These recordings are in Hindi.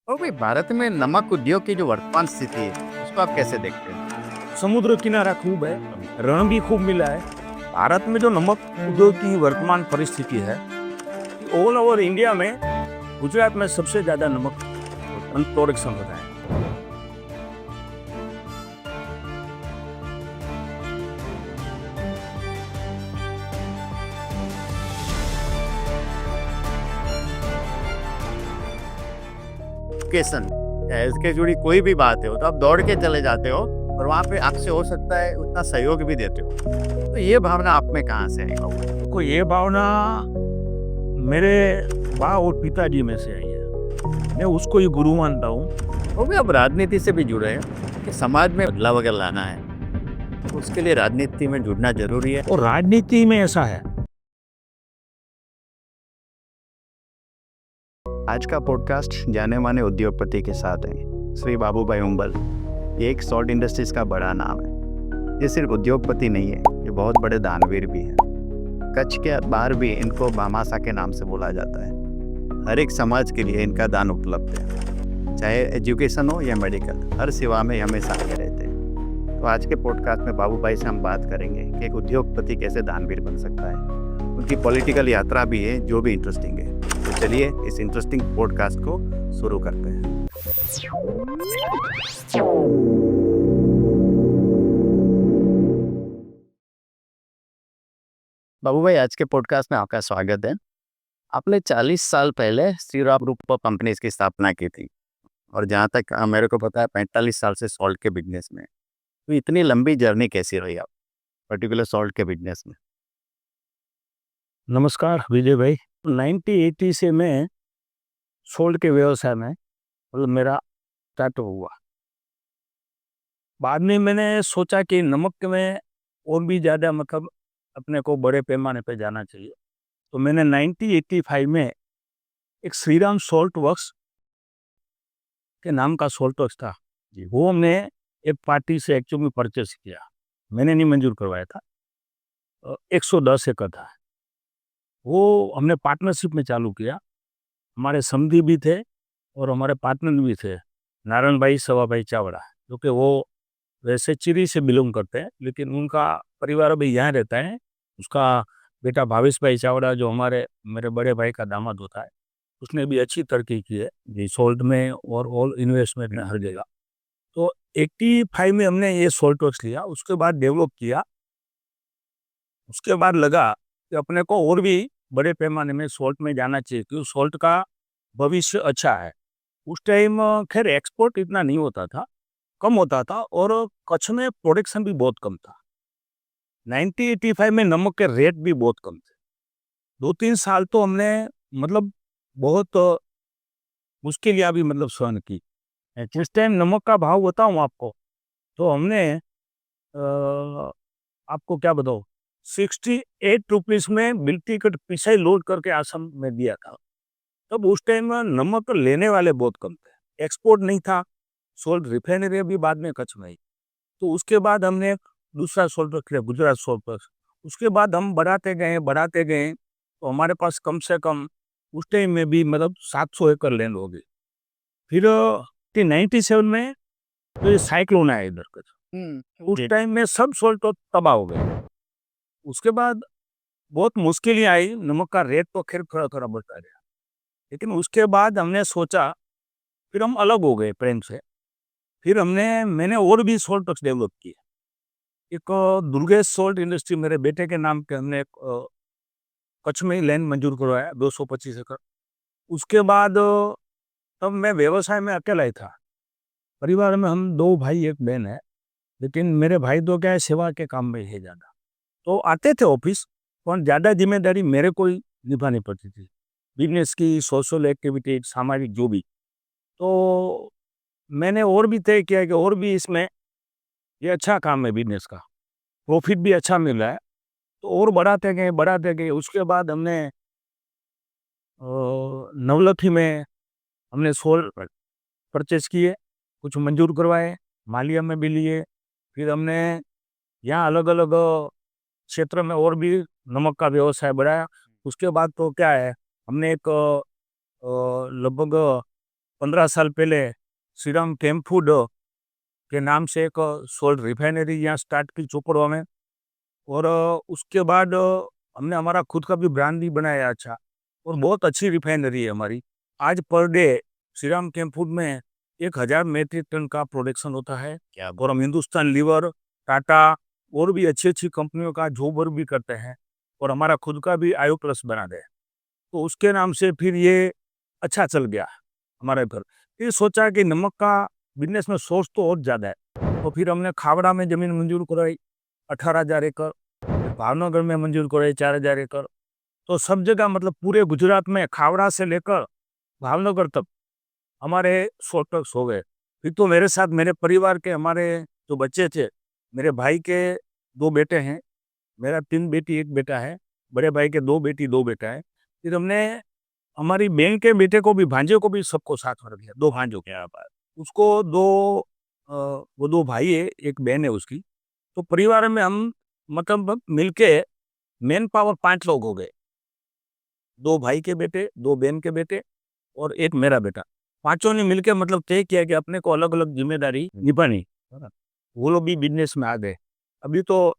और भाई भारत में नमक उद्योग की जो वर्तमान स्थिति है, उसको आप कैसे देखते हैं? समुद्र किनारा खूब है, रण भी खूब मिला है। भारत में जो नमक उद्योग की वर्तमान परिस्थिति है, ऑल ओवर इंडिया में गुजरात में सबसे ज्यादा नमक प्रोडक्शन होता है। एजुकेशन या इसके जुड़ी कोई भी बात हो तो आप दौड़ के चले जाते हो और वहाँ पे आपसे हो सकता है उतना सहयोग भी देते हो। तो ये भावना आप में कहाँ से आई बाबू? को ये भावना मेरे माँ और पिताजी में से आई है। मैं उसको ही गुरु मानता हूँ। वो भी अब राजनीति से भी जुड़े हैं कि समाज में बदलाव अगर लाना है तो उसके लिए राजनीति में जुड़ना जरूरी है। और राजनीति में ऐसा है, आज का पॉडकास्ट जाने माने उद्योगपति के साथ है श्री बाबूभाई हुंबल। ये एक सॉल्ट इंडस्ट्रीज का बड़ा नाम है। ये सिर्फ उद्योगपति नहीं है, ये बहुत बड़े दानवीर भी हैं। कच्छ के बाहर भी इनको बामासा के नाम से बोला जाता है। हर एक समाज के लिए इनका दान उपलब्ध है, चाहे एजुकेशन हो या मेडिकल, हर सेवा में हमेशा आगे रहते हैं। तो आज के पॉडकास्ट में बाबूभाई से हम बात करेंगे कि एक उद्योगपति कैसे दानवीर बन सकता है। उनकी पॉलिटिकल यात्रा भी है जो भी इंटरेस्टिंग है। तो चलिए इस इंटरेस्टिंग पॉडकास्ट को शुरू करते हैं। बाबू भाई, आज के पॉडकास्ट में आपका स्वागत है। आपने 40 साल पहले श्रीराम ग्रुप ऑफ कंपनीज की स्थापना की थी और जहाँ तक मेरे को पता है 45 साल से सॉल्ट के बिजनेस में। तो इतनी लंबी जर्नी कैसी रही आप पर्टिकुलर सॉल्ट के बिजनेस में? नमस्कार विजय भाई। 1980 से मैं सोल्ड के व्यवसाय में मतलब मेरा स्टार्ट हुआ। बाद में मैंने सोचा कि नमक में और भी ज़्यादा मतलब अपने को बड़े पैमाने पे जाना चाहिए। तो मैंने 1985 में एक श्रीराम सॉल्ट वर्क्स के नाम का सॉल्ट वर्क्स था जी, वो हमने एक पार्टी से एक्चुअली में परचेस किया। मैंने नहीं मंजूर करवाया था। 110 एकड़ था। वो हमने पार्टनरशिप में चालू किया। हमारे समधी भी थे और हमारे पार्टनर भी थे, नारायण भाई सवा भाई चावड़ा, जो कि वो वैसे चिरी से बिलोंग करते हैं, लेकिन उनका परिवार अभी यहाँ रहता है। उसका बेटा भावेश भाई चावड़ा, जो हमारे मेरे बड़े भाई का दामाद होता है, उसने भी अच्छी तरक्की की है जी सोल्ट में और ऑल इन्वेस्टमेंट में हर जगह। तो 85 में हमने ये सोल्ट वर्क्स लिया, उसके बाद डेवलप किया। उसके बाद लगा कि अपने को और भी बड़े पैमाने में सोल्ट में जाना चाहिए, क्योंकि सोल्ट का भविष्य अच्छा है। उस टाइम खैर एक्सपोर्ट इतना नहीं होता था, कम होता था, और कच्छ में प्रोडक्शन भी बहुत कम था। 1985 में नमक के रेट भी बहुत कम थे। 2-3 साल तो हमने मतलब बहुत मुश्किल भी मतलब सहन की। जिस टाइम नमक का भाव बताऊं आपको, तो हमने आपको क्या बताऊं, 68 रुपीज में मिल्टी कट पिसाई लोड करके आसम में दिया था। तब उस टाइम नमक लेने वाले बहुत कम थे, एक्सपोर्ट नहीं था। सोल्ट रिफाइनरी भी बाद में कच्छ में आई। तो उसके बाद हमने एक दूसरा सोल्ट रख लिया, गुजरात सोल्ट पर। उसके बाद हम बढ़ाते गए, तो हमारे पास कम से कम उस टाइम में भी मतलब 700 एकड़ लैंड हो गई। फिर 97 में तो ये साइक्लोन आया इधर का, उस टाइम में सब सोल्ट तो तबाह हो गए। उसके बाद बहुत मुश्किलें आई, नमक का रेट तो खैर थोड़ा थोड़ा बढ़ता रहा। लेकिन उसके बाद हमने सोचा, फिर हम अलग हो गए प्रेम से। फिर मैंने और भी सोल्ट डेवलप किए। एक दुर्गेश सोल्ट इंडस्ट्री मेरे बेटे के नाम पे हमने एक कच्छ में ही लैंड मंजूर करवाया, 225 एकड़। उसके बाद तब मैं व्यवसाय में अकेला ही था। परिवार में हम 2 भाई 1 बहन है, लेकिन मेरे भाई तो क्या है, सेवा के काम में है ज़्यादा। तो आते थे ऑफिस, पर ज़्यादा जिम्मेदारी मेरे को ही निभानी पड़ती थी, बिजनेस की, सोशल एक्टिविटी, सामाजिक जो भी। तो मैंने और भी तय किया कि और भी इसमें ये अच्छा काम है बिजनेस का, प्रॉफिट भी अच्छा मिल रहा है। तो और बढ़ाते गए। उसके बाद हमने नवलखी में हमने सोल परचेज किए, कुछ मंजूर करवाए, मालिया में भी लिए। फिर हमने यहाँ अलग अलग क्षेत्र में और भी नमक का व्यवसाय बढ़ाया। उसके बाद तो क्या है, हमने एक लगभग 15 साल पहले श्रीराम केम्प फूड के नाम से एक सोल्ट रिफाइनरी यहाँ स्टार्ट की चोपड़ों में। और उसके बाद हमने हमारा खुद का भी ब्रांड भी बनाया अच्छा, और बहुत अच्छी रिफाइनरी है हमारी। आज per day Shriram Kemp food में 1000 मेट्रिक टन का प्रोडक्शन होता है। क्या और हम हिंदुस्तान लीवर, टाटा और भी अच्छी अच्छी कंपनियों का जॉब वर्क भी करते हैं, और हमारा खुद का भी आयो प्लस बना दे। तो उसके नाम से फिर ये अच्छा चल गया हमारे घर। फिर सोचा कि नमक का बिजनेस में सोर्स तो और ज़्यादा है, तो फिर हमने खावड़ा में ज़मीन मंजूर कराई 18,000 एकड़, फिर भावनगर में मंजूर कराई 4,000 एकड़। तो सब जगह मतलब पूरे गुजरात में खावड़ा से लेकर भावनगर तक हमारे सोल्टक्स हो गए। फिर तो मेरे साथ मेरे परिवार के हमारे जो बच्चे थे, मेरे भाई के 2 बेटे हैं, मेरा 3 बेटी 1 बेटा है, बड़े भाई के 2 बेटी 2 बेटा है। फिर हमने हमारी बहन के बेटे को भी, भांजे को भी सबको साथ में रख लिया, 2 भांजों के यहाँ पर। उसको 2 वो 2 भाई है, 1 बहन है उसकी। तो परिवार में हम मतलब मिलके मैन पावर 5 लोग हो गए। 2 भाई के बेटे, 2 बहन के बेटे और 1 मेरा बेटा। पाँचों ने मिलके मतलब तय किया कि अपने को अलग-अलग ज़िम्मेदारी निभानी है। वो लोग भी बिज़नेस में आ गए। अभी तो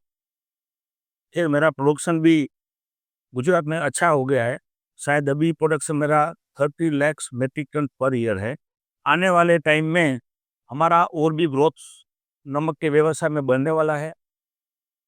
फिर मेरा प्रोडक्शन भी गुजरात में अच्छा हो गया है। शायद अभी प्रोडक्शन मेरा 30 lakh metric ton per year है। आने वाले टाइम में हमारा और भी ग्रोथ नमक के व्यवसाय में बढ़ने वाला है।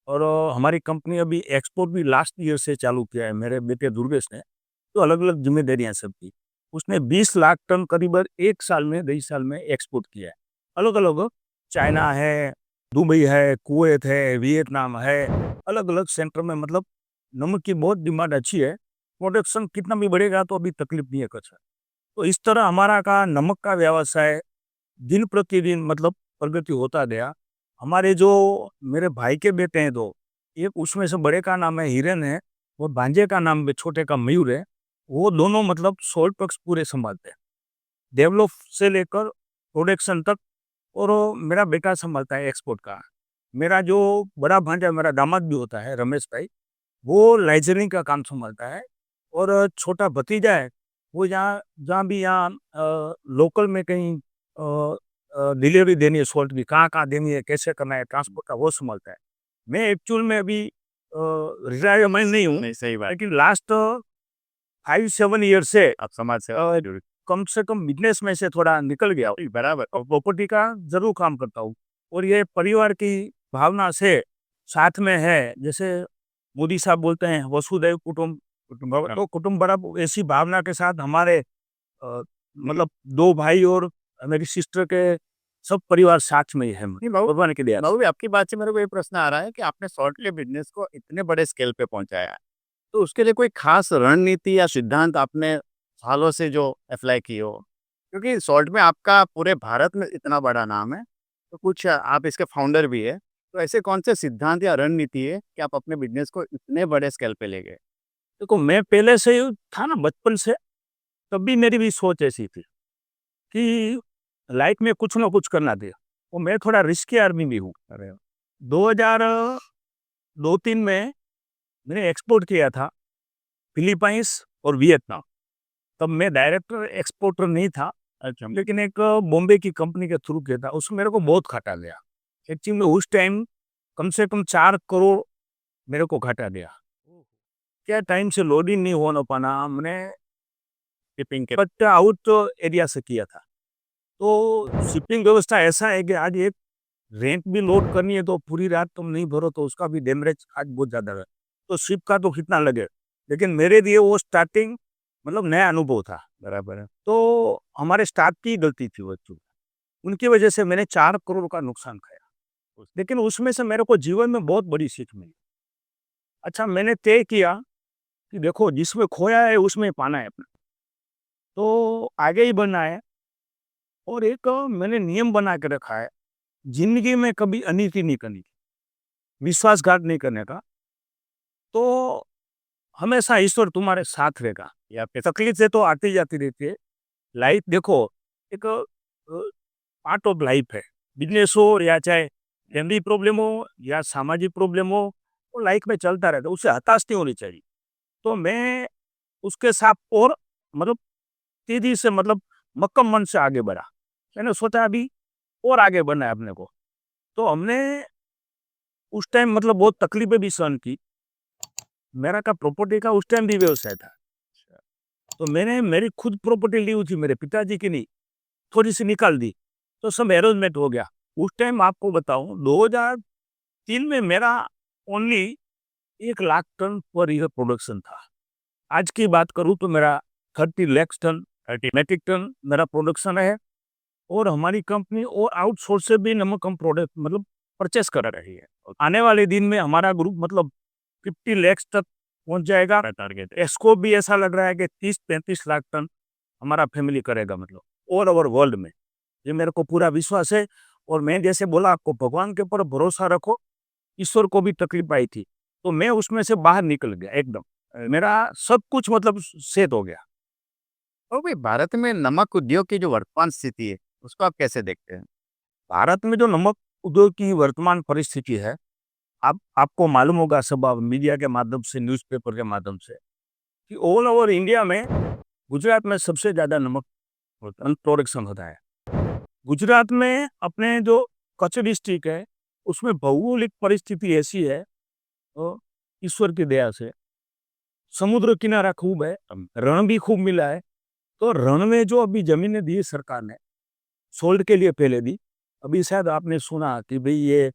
और हमारी कंपनी अभी एक्सपोर्ट भी लास्ट ईयर से चालू किया है मेरे बेटे दुर्गेश ने। तो अलग-अलग ज़िम्मेदारियाँ सबकी। उसने 20 लाख टन करीबन 1 साल में, 2 साल में एक्सपोर्ट किया है। अलग-अलग चाइना है, दुबई है, कुवैत है, वियतनाम है, अलग-अलग सेंटर में मतलब नमक की बहुत डिमांड अच्छी है। प्रोडक्शन कितना भी बढ़ेगा तो अभी तकलीफ नहीं है कुछ। तो इस तरह हमारा का नमक का व्यवसाय दिन प्रतिदिन मतलब प्रगति होता गया। हमारे जो मेरे भाई के बेटे हैं 2, एक उसमें से बड़े का नाम है हिरन है, और भांजे का नाम छोटे का मयूर है। वो दोनों मतलब सोल्ट पक्ष पूरे संभालते हैं, डेवलप से लेकर प्रोडक्शन तक। और मेरा बेटा संभालता है एक्सपोर्ट का। मेरा जो बड़ा भांजा, मेरा दामाद भी होता है रमेश भाई, वो लाइजनिंग का काम संभालता है। और छोटा भतीजा है, वो जहाँ जहाँ भी यहाँ लोकल में कहीं डिलीवरी देनी है सोल्ट की, कहाँ-कहाँ देनी है, कैसे करना है, ट्रांसपोर्ट का वो संभालता है। मैं एक्चुअल में अभी रिटायरमेंट नहीं हूँ, नहीं, सही बात। लेकिन लास्ट 5-7 ईयर से आप समाज से कम से कम बिज़नेस में से थोड़ा निकल गया हूँ। बराबर। और प्रॉपर्टी का ज़रूर काम करता हूँ, और ये परिवार की भावना से साथ में है। जैसे मोदी साहब बोलते हैं वसुधैव कुटुंबकम, तो कुटुंब बड़ा ऐसी भावना के साथ हमारे मतलब 2 भाई और मेरी सिस्टर के सब परिवार साथ में ही है। नहीं बाबू, भगवान की दया से। बाबू आपकी बात से मेरे को ये प्रश्न आ रहा है कि आपने सॉल्ट के बिजनेस को इतने बड़े स्केल पे पहुंचाया है, तो उसके लिए कोई खास रणनीति या सिद्धांत आपने सालों से जो अप्लाई की हो? क्योंकि सॉल्ट में आपका पूरे भारत में इतना बड़ा नाम है, तो कुछ आप इसके फाउंडर भी है, तो ऐसे कौन से सिद्धांत या रणनीति है कि आप अपने बिजनेस को इतने बड़े स्केल पे ले गए? देखो, मैं पहले से ही था ना बचपन से, तब भी मेरी भी सोच ऐसी थी कि लाइफ में कुछ ना कुछ करना चाहिए। और मैं थोड़ा रिस्की आदमी भी हूँ। अरे 2002-3 में मैंने एक्सपोर्ट किया था फिलीपाइंस और वियतनाम। तब मैं डायरेक्टर एक्सपोर्टर नहीं था, अच्छा। लेकिन एक बॉम्बे की कंपनी के थ्रू किया था। उसमें मेरे को बहुत घाटा गया। एक्चुअली में उस टाइम कम से कम 4 करोड़ मेरे को घाटा गया। क्या टाइम से लोडिंग नहीं हो ना पाना, हमने शिपिंग के बट आउट एरिया से किया था। तो शिपिंग व्यवस्था ऐसा है कि आज एक रेंट भी लोड करनी है तो पूरी रात तुम नहीं भरो तो उसका भी डैमेज आज बहुत ज़्यादा है। तो शिप का तो कितना लगे, लेकिन मेरे लिए वो स्टार्टिंग मतलब नया अनुभव था। बराबर है। तो हमारे स्टाफ की गलती थी वो एक्चुअली। उनकी वजह से मैंने 4 करोड़ का नुकसान खाया। लेकिन उसमें से मेरे को जीवन में बहुत बड़ी सीख मिली। अच्छा, मैंने तय किया कि देखो जिसमें खोया है उसमें पाना है अपना। तो आगे ही बढ़ना है। और एक मैंने नियम बना के रखा है, ज़िंदगी में कभी अनीति नहीं करनी, विश्वासघात नहीं करने का। तो हमेशा ईश्वर तुम्हारे साथ रहेगा। या फिर तकलीफ़ें तो आती जाती रहती है। लाइफ देखो एक पार्ट ऑफ लाइफ है। बिज़नेस हो या चाहे फैमिली प्रॉब्लम हो या सामाजिक प्रॉब्लम हो, वो लाइफ में चलता रहता है, उससे हताश नहीं होनी चाहिए। तो मैं उसके साथ और मतलब तेज़ी से मतलब मक्कम मन से आगे बढ़ा। मैंने सोचा अभी और आगे बढ़ना है अपने को। तो हमने उस टाइम मतलब बहुत तकलीफें भी सहन की। मेरा का प्रॉपर्टी का उस टाइम भी व्यवसाय था। तो मैंने मेरी खुद प्रॉपर्टी ली हुई थी, मेरे पिताजी की नहीं, थोड़ी-सी निकाल दी, तो सब अरेंजमेंट हो गया। उस टाइम आपको बताऊँ 2003 में मेरा only 1 lakh ton per year production था। आज की बात करूँ तो मेरा 30 लाख टन, 30 मेट्रिक टन मेरा प्रोडक्शन है और हमारी कंपनी और आउटसोर्स से भी नमक हम प्रोडक्ट मतलब परचेज़ कर रही है। आने वाले दिन में हमारा ग्रुप मतलब 50 लाख तक पहुँच जाएगा टारगेट। इसको भी ऐसा लग रहा है कि 30-35 लाख टन हमारा फैमिली करेगा मतलब ऑल ओवर वर्ल्ड में। ये मेरे को पूरा विश्वास है और मैं जैसे बोला आपको भगवान के ऊपर भरोसा रखो, ईश्वर को भी तकलीफ आई थी, तो मैं उसमें से बाहर निकल गया एकदम। मेरा सब कुछ मतलब सेट हो गया। तो भाई भारत में नमक उद्योग की जो वर्तमान स्थिति है, उसको आप कैसे देखते हैं? भारत में जो नमक उद्योग की वर्तमान परिस्थिति है, आप आपको मालूम होगा सब आप मीडिया के माध्यम से, न्यूज़पेपर के माध्यम से, कि ऑल ओवर इंडिया में गुजरात में सबसे ज़्यादा नमक प्रोडक्शन होता है। गुजरात में अपने जो कच्छ डिस्ट्रिक्ट है, उसमें भौगोलिक परिस्थिति ऐसी है ईश्वर की दया से, समुद्र किनारा खूब है, रण भी खूब मिला है। तो रण में जो अभी ज़मीनें दी है सरकार ने, सोल्ड के लिए पहले दी। अभी शायद आपने सुना कि भई ये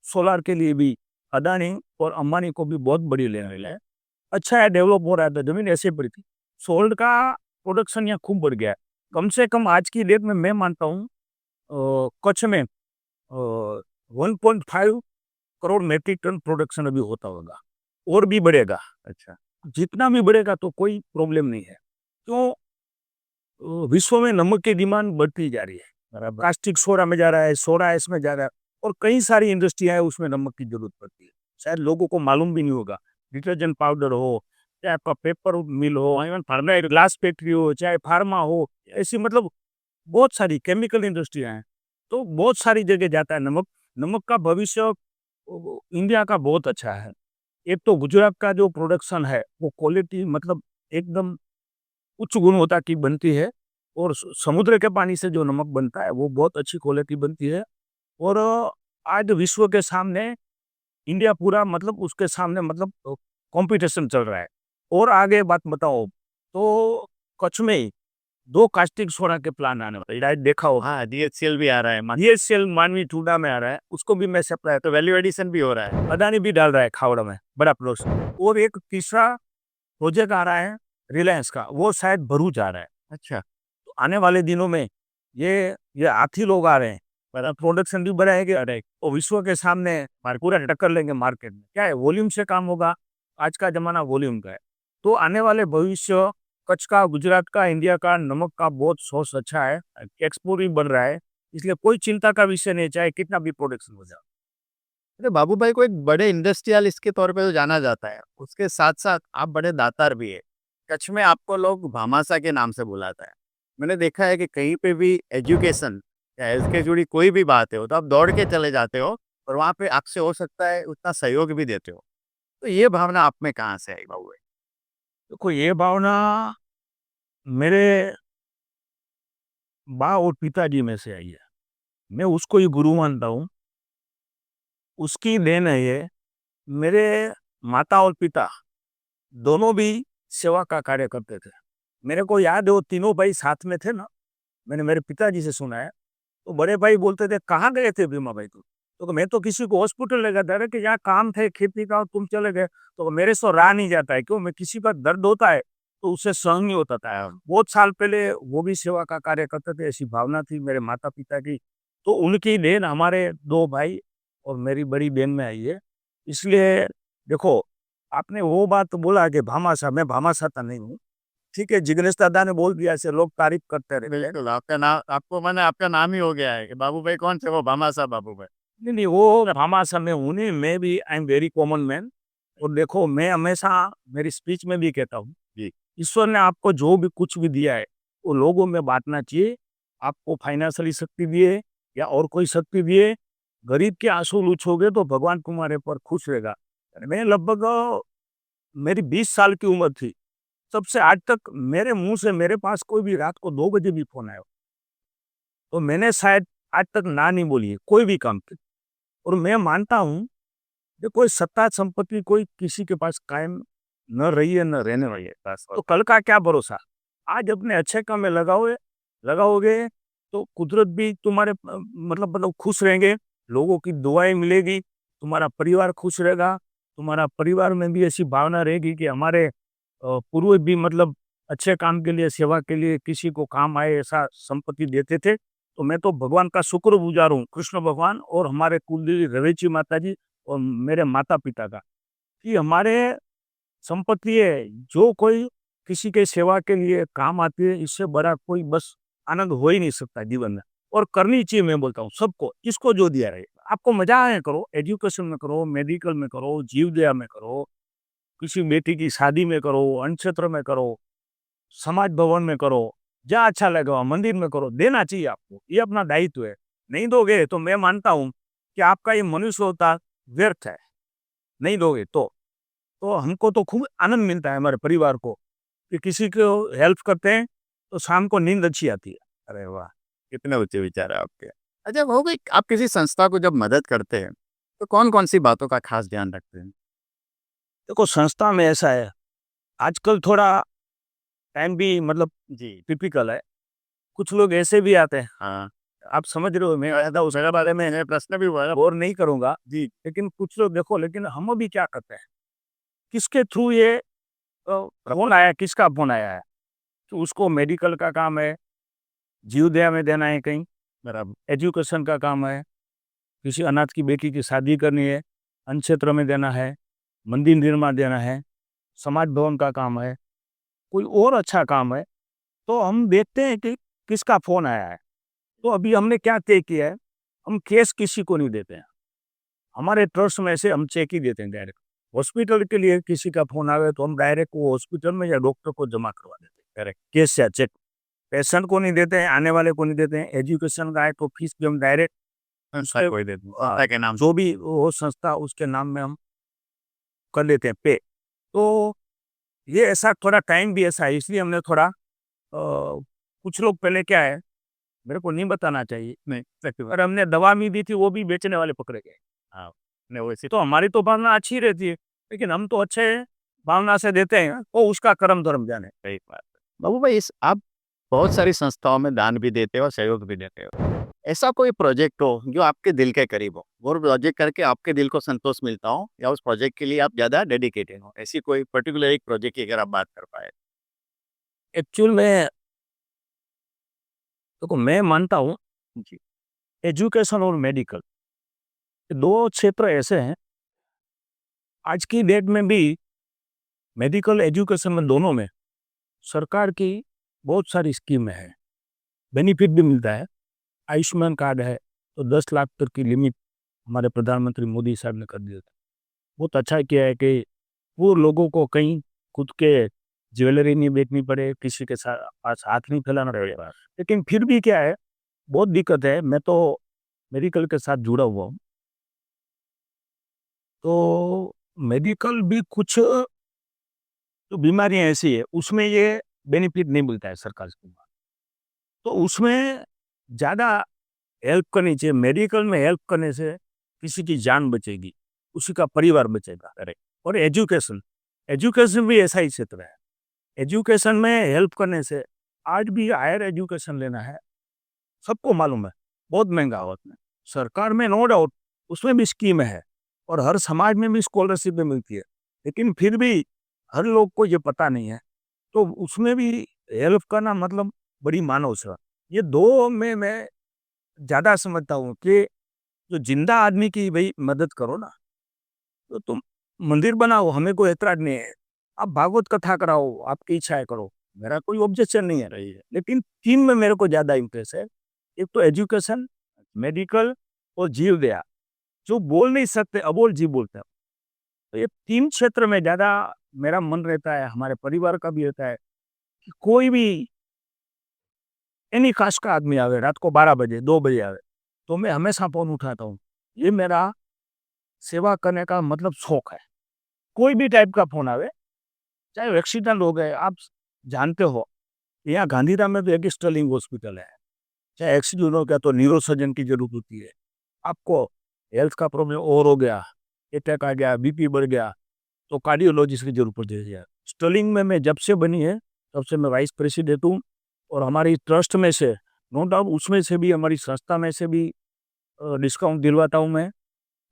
सोलार के लिए भी अदानी और अंबानी को भी बहुत बड़ी लेने है। अच्छा है, डेवलप हो रहा है, तो ज़मीन ऐसे ही पड़ी थी। सोल्ड का प्रोडक्शन यहाँ खूब बढ़ गया है। कम से कम आज की डेट में मैं मानता हूँ कच्छ में 1.5 करोड़ मेट्रिक टन प्रोडक्शन अभी होता होगा और भी बढ़ेगा। अच्छा। जितना भी बढ़ेगा तो कोई प्रॉब्लम नहीं है। क्यों? विश्व में नमक की डिमांड बढ़ती जा रही है। बराबर। प्लास्टिक सोडा में जा रहा है, सोडा ऐश में जा रहा है और कई सारी इंडस्ट्रियाँ हैं उसमें नमक की ज़रूरत पड़ती है। शायद लोगों को मालूम भी नहीं होगा। डिटर्जेंट पाउडर हो, चाहे आपका पेपर मिल हो, इवन फार्मा ग्लास फैक्ट्री हो, चाहे फार्मा हो, ऐसी मतलब बहुत सारी केमिकल इंडस्ट्रियाँ हैं। तो बहुत सारी जगह जाता है नमक। नमक का भविष्य इंडिया का बहुत अच्छा है। एक तो गुजरात का जो प्रोडक्शन है, वो क्वालिटी मतलब एकदम उच्च गुणवत्ता की बनती है और समुद्र के पानी से जो नमक बनता है वो बहुत अच्छी क्वालिटी बनती है और आज विश्व के सामने इंडिया पूरा मतलब उसके सामने मतलब कंपटीशन चल रहा है। और आगे बात बताओ तो कच्छ में ही 2 कास्टिक सोडा के प्लांट आने वाले हैं। शायद देखा होगा। हाँ, डीएचसीएल भी आ रहा है। DHCL मांडवी टूडा में आ रहा है, उसको भी मैं सप्लाई तो वैल्यू एडिशन भी हो रहा है। अदानी भी डाल रहा है खावड़ा में, बड़ा प्रोजेक्ट। और एक तीसरा प्रोजेक्ट आ रहा है रिलायंस का, वो शायद भरूच आ रहा है। अच्छा। तो आने वाले दिनों में ये हाथी लोग आ रहे हैं, पर प्रोडक्शन भी बढ़ाएंगे और विश्व के सामने पूरा टक्कर लेंगे मार्केट में। क्या है, वॉल्यूम से काम होगा। आज का ज़माना वॉल्यूम का है। तो आने वाले भविष्य कच्छ का, गुजरात का, इंडिया का नमक का बहुत सोर्स अच्छा है। एक्सपोर्ट भी बढ़ रहा है, इसलिए कोई चिंता का विषय नहीं, चाहे कितना भी प्रोडक्शन हो जाए। अरे बाबू भाई को एक बड़े इंडस्ट्रियलिस्ट के तौर पे तो जाना जाता है, उसके साथ-साथ आप बड़े दातार भी हैं। कच्छ में आपको लोग भामाशाह के नाम से बुलाता है। मैंने देखा है कि कहीं पे भी एजुकेशन या हेल्थ से जुड़ी कोई भी बात हो, तो आप दौड़ के चले जाते हो और वहाँ पे आपसे हो सकता है उतना सहयोग भी देते हो। तो ये भावना आप में कहाँ से आई बाबू भाई? देखो ये भावना मेरे माँ और पिताजी में से आई है। मैं उसको ही गुरु मानता हूँ। उसकी देन है ये। मेरे माता और पिता दोनों भी सेवा का कार्य करते थे। मेरे को याद है वो तीनों भाई साथ में थे ना, मैंने मेरे पिताजी से सुना है। तो बड़े भाई बोलते थे, "कहाँ गए थे भीमा भाई तुम?" तो मैं तो किसी को हॉस्पिटल ले गया था, अरे कि यहाँ काम थे खेती का और तुम चले गए। तो मेरे से रहा नहीं जाता है, क्यों? मैं किसी का दर्द होता है तो उससे सहन नहीं होता था। बहुत साल पहले वो भी सेवा का कार्य करते थे, ऐसी भावना थी मेरे माता-पिता की। तो उनकी देन हमारे 2 भाई और मेरी बड़ी बहन में आई है। इसलिए देखो, आपने वो बात बोला कि भामाशाह, मैं भामाशाह तो नहीं हूँ। ठीक है, जिग्नेश दादा ने बोल दिया, ऐसे लोग तारीफ़ करते रहते हैं। बिल्कुल, आपका नाम आपको माने आपका नाम ही हो गया है कि बाबू भाई कौन थे? वो भामाशाह बाबू भाई। नहीं, नहीं, वो भामाशाह में हूँ नहीं, मैं भी I am very common man. और देखो, मैं हमेशा मेरी स्पीच में भी कहता हूँ, जी। ईश्वर ने आपको जो भी कुछ भी दिया है, वो लोगों में बाँटना चाहिए। आपको फाइनेंशियली शक्ति दिए या और कोई शक्ति दिए, गरीब के आँसू लुछोगे तो भगवान तुम्हारे पर खुश रहेगा। मैं लगभग मेरी 20 साल की उम्र थी, सबसे आज तक मेरे मुंह से मेरे पास कोई भी रात को 2 बजे भी फ़ोन आया हो, तो मैंने शायद आज तक ना नहीं बोली है, कोई भी काम की। और मैं मानता हूँ कि कोई सत्ता संपत्ति कोई किसी के पास कायम न रही है, न रहने वाली है। तो कल का क्या भरोसा? आज अपने अच्छे काम में लगाओगे तो कुदरत भी तुम्हारे मतलब खुश रहेंगे, लोगों की दुआएँ मिलेगी, तुम्हारा परिवार खुश रहेगा, तुम्हारा परिवार में भी ऐसी भावना रहेगी कि हमारे पूर्वज भी मतलब अच्छे काम के लिए, सेवा के लिए किसी को काम आए ऐसा संपत्ति देते थे। तो मैं तो भगवान का शुक्रगुज़ार हूँ, कृष्ण भगवान और हमारे कुलदेवी रवेची माता जी और मेरे माता-पिता का, कि हमारे संपत्ति है, जो कोई किसी के सेवा के लिए काम आती है, इससे बड़ा कोई बस आनंद हो ही नहीं सकता जीवन में। और करनी चाहिए मैं बोलता हूँ सबको, जिसको जो दिया रहे। आपको मज़ा आए करो, एजुकेशन में करो, मेडिकल में करो, जीवदया में करो, किसी बेटी की शादी में करो, अन्न क्षेत्र में करो, समाज भवन में करो, जहाँ अच्छा लगे वहाँ मंदिर में करो, देना चाहिए आपको, ये अपना दायित्व है। नहीं दोगे तो मैं मानता हूँ कि आपका ये मनुष्य अवतार व्यर्थ है, नहीं दोगे तो। तो हमको तो खूब आनंद मिलता है हमारे परिवार को कि किसी को हेल्प करते हैं तो शाम को नींद अच्छी आती है। अरे वाह! कितने ऊँचे विचार है आपके। अच्छा वो भी आप किसी संस्था को जब मदद करते हैं, तो कौन-कौन सी बातों का खास ध्यान रखते हैं? देखो संस्था में ऐसा है, आजकल थोड़ा टाइम भी मतलब जी। टिपिकल है। कुछ लोग ऐसे भी आते हैं, हाँ। आप समझ रहे हो मैं ज़्यादा उसके बारे में प्रश्न भी हुआ है, गौर नहीं करूँगा। जी। लेकिन कुछ लोग देखो लेकिन हम अभी क्या करते हैं, किसके थ्रू ये फ़ोन आया, किसका फ़ोन आया है? तो उसको मेडिकल का काम है, जीवदया में देना है कहीं, बराबर। एजुकेशन का काम है, किसी अनाथ की बेटी की शादी करनी है, अन्न क्षेत्र में देना है, मंदिर निर्माण देना है, समाज भवन का काम है, कोई और अच्छा काम है, तो हम देखते हैं कि किसका फ़ोन आया है। तो अभी हमने क्या तय किया है, हम कैश किसी को नहीं देते हैं। हमारे ट्रस्ट में से हम चेक ही देते हैं डायरेक्ट। हॉस्पिटल के लिए किसी का फ़ोन आवे तो हम डायरेक्ट वो हॉस्पिटल में या डॉक्टर को जमा करवा देते हैं, डायरेक्ट कैश या चेक। पेशेंट को नहीं देते हैं, आने वाले को नहीं देते हैं। एजुकेशन का है तो फीस भी हम डायरेक्ट संस्था उसके को ही दे दूँ, संस्था के नाम से। जो भी वो संस्था उसके नाम में हम कर लेते हैं पे। तो ये ऐसा थोड़ा टाइम भी ऐसा है इसलिए हमने थोड़ा कुछ लोग पहले क्या है, मेरे को नहीं बताना चाहिए, नहीं, सही बात। पर हमने दवा भी दी थी वो भी बेचने वाले पकड़े गए। हाँ, नहीं वैसे तो हमारी तो भावना अच्छी रहती है, लेकिन हम तो अच्छे भावना से देते हैं, वो उसका कर्म धर्म जाने। सही बात है। बाबू भाई इस आप बहुत सारी संस्थाओं में दान भी देते हो और सहयोग भी देते हो। ऐसा कोई प्रोजेक्ट हो जो आपके दिल के करीब हो, वो प्रोजेक्ट करके आपके दिल को संतोष मिलता हो या उस प्रोजेक्ट के लिए आप ज़्यादा डेडिकेटेड हो? ऐसी कोई पर्टिकुलर एक प्रोजेक्ट की अगर आप बात कर पाएँ? एक्चुअल में देखो मैं मानता हूँ जी। एजुकेशन और मेडिकल, ये 2 क्षेत्र ऐसे हैं, आज की डेट में भी मेडिकल एजुकेशन में दोनों में सरकार की बहुत सारी स्कीमें हैं, बेनिफिट भी मिलता है। आयुष्मान कार्ड है, तो 10 लाख तक की लिमिट हमारे प्रधानमंत्री मोदी साहब ने कर दिया था। बहुत अच्छा किया है कि वो लोगों को कहीं खुद के ज्वेलरी नहीं बेचनी पड़े, किसी के पास हाथ नहीं फैलाना पड़े। लेकिन फिर भी क्या है, बहुत दिक्कत है, मैं तो मेडिकल के साथ जुड़ा हुआ हूँ। तो मेडिकल भी कुछ जो बीमारियाँ ऐसी है, उसमें ये बेनिफिट नहीं मिलता है सरकार से। तो उसमें ज़्यादा हेल्प करनी चाहिए, मेडिकल में हेल्प करने से किसी की जान बचेगी, उसी का परिवार बचेगा। करेक्ट। और एजुकेशन, एजुकेशन भी ऐसा ही क्षेत्र है। एजुकेशन में हेल्प करने से आज भी हायर एजुकेशन लेना है, सबको मालूम है, बहुत महँगा होता है। सरकार में नो डाउट उसमें भी स्कीम है और हर समाज में भी स्कॉलरशिप भी मिलती है, लेकिन फिर भी हर लोग को ये पता नहीं है। तो उसमें भी हेल्प करना मतलब बड़ी मानव सेवा। ये 2 में मैं ज़्यादा समझता हूँ कि जो ज़िंदा आदमी की भई मदद करो ना, तो तुम मंदिर बनाओ, हमें कोई ऐतराज़ नहीं है। आप भागवत कथा कराओ, आपकी इच्छाएँ करो, मेरा कोई ऑब्जेक्शन नहीं है। सही है। लेकिन 3 में मेरे को ज़्यादा इंटरेस्ट है। एक तो एजुकेशन, मेडिकल और जीवदया, जो बोल नहीं सकते, अबोल जीव बोलते हैं। तो ये 3 क्षेत्र में ज़्यादा मेरा मन रहता है, हमारे परिवार का भी रहता है कि कोई भी एनी कास्ट का आदमी आवे, रात को 12 बजे, 2 बजे आवे, तो मैं हमेशा फ़ोन उठाता हूँ। ये मेरा सेवा करने का मतलब शौक है। कोई भी टाइप का फ़ोन आवे, चाहे एक्सीडेंट हो गए, आप जानते हो, यहाँ गांधीधाम में तो एक स्टर्लिंग हॉस्पिटल है। चाहे एक्सीडेंट हो गया तो न्यूरो सर्जन की जरूरत होती है। आपको हेल्थ का प्रॉब्लम और हो गया, अटैक आ गया, बीपी बढ़ गया, तो कार्डियोलॉजिस्ट की जरूरत पड़ती है। स्टर्लिंग में मैं जब से बनी है, तब से मैं वाइस प्रेसिडेंट हूँ। और हमारी ट्रस्ट में से, नो डाउट उसमें से भी, हमारी संस्था में से भी डिस्काउंट दिलवाता हूँ मैं।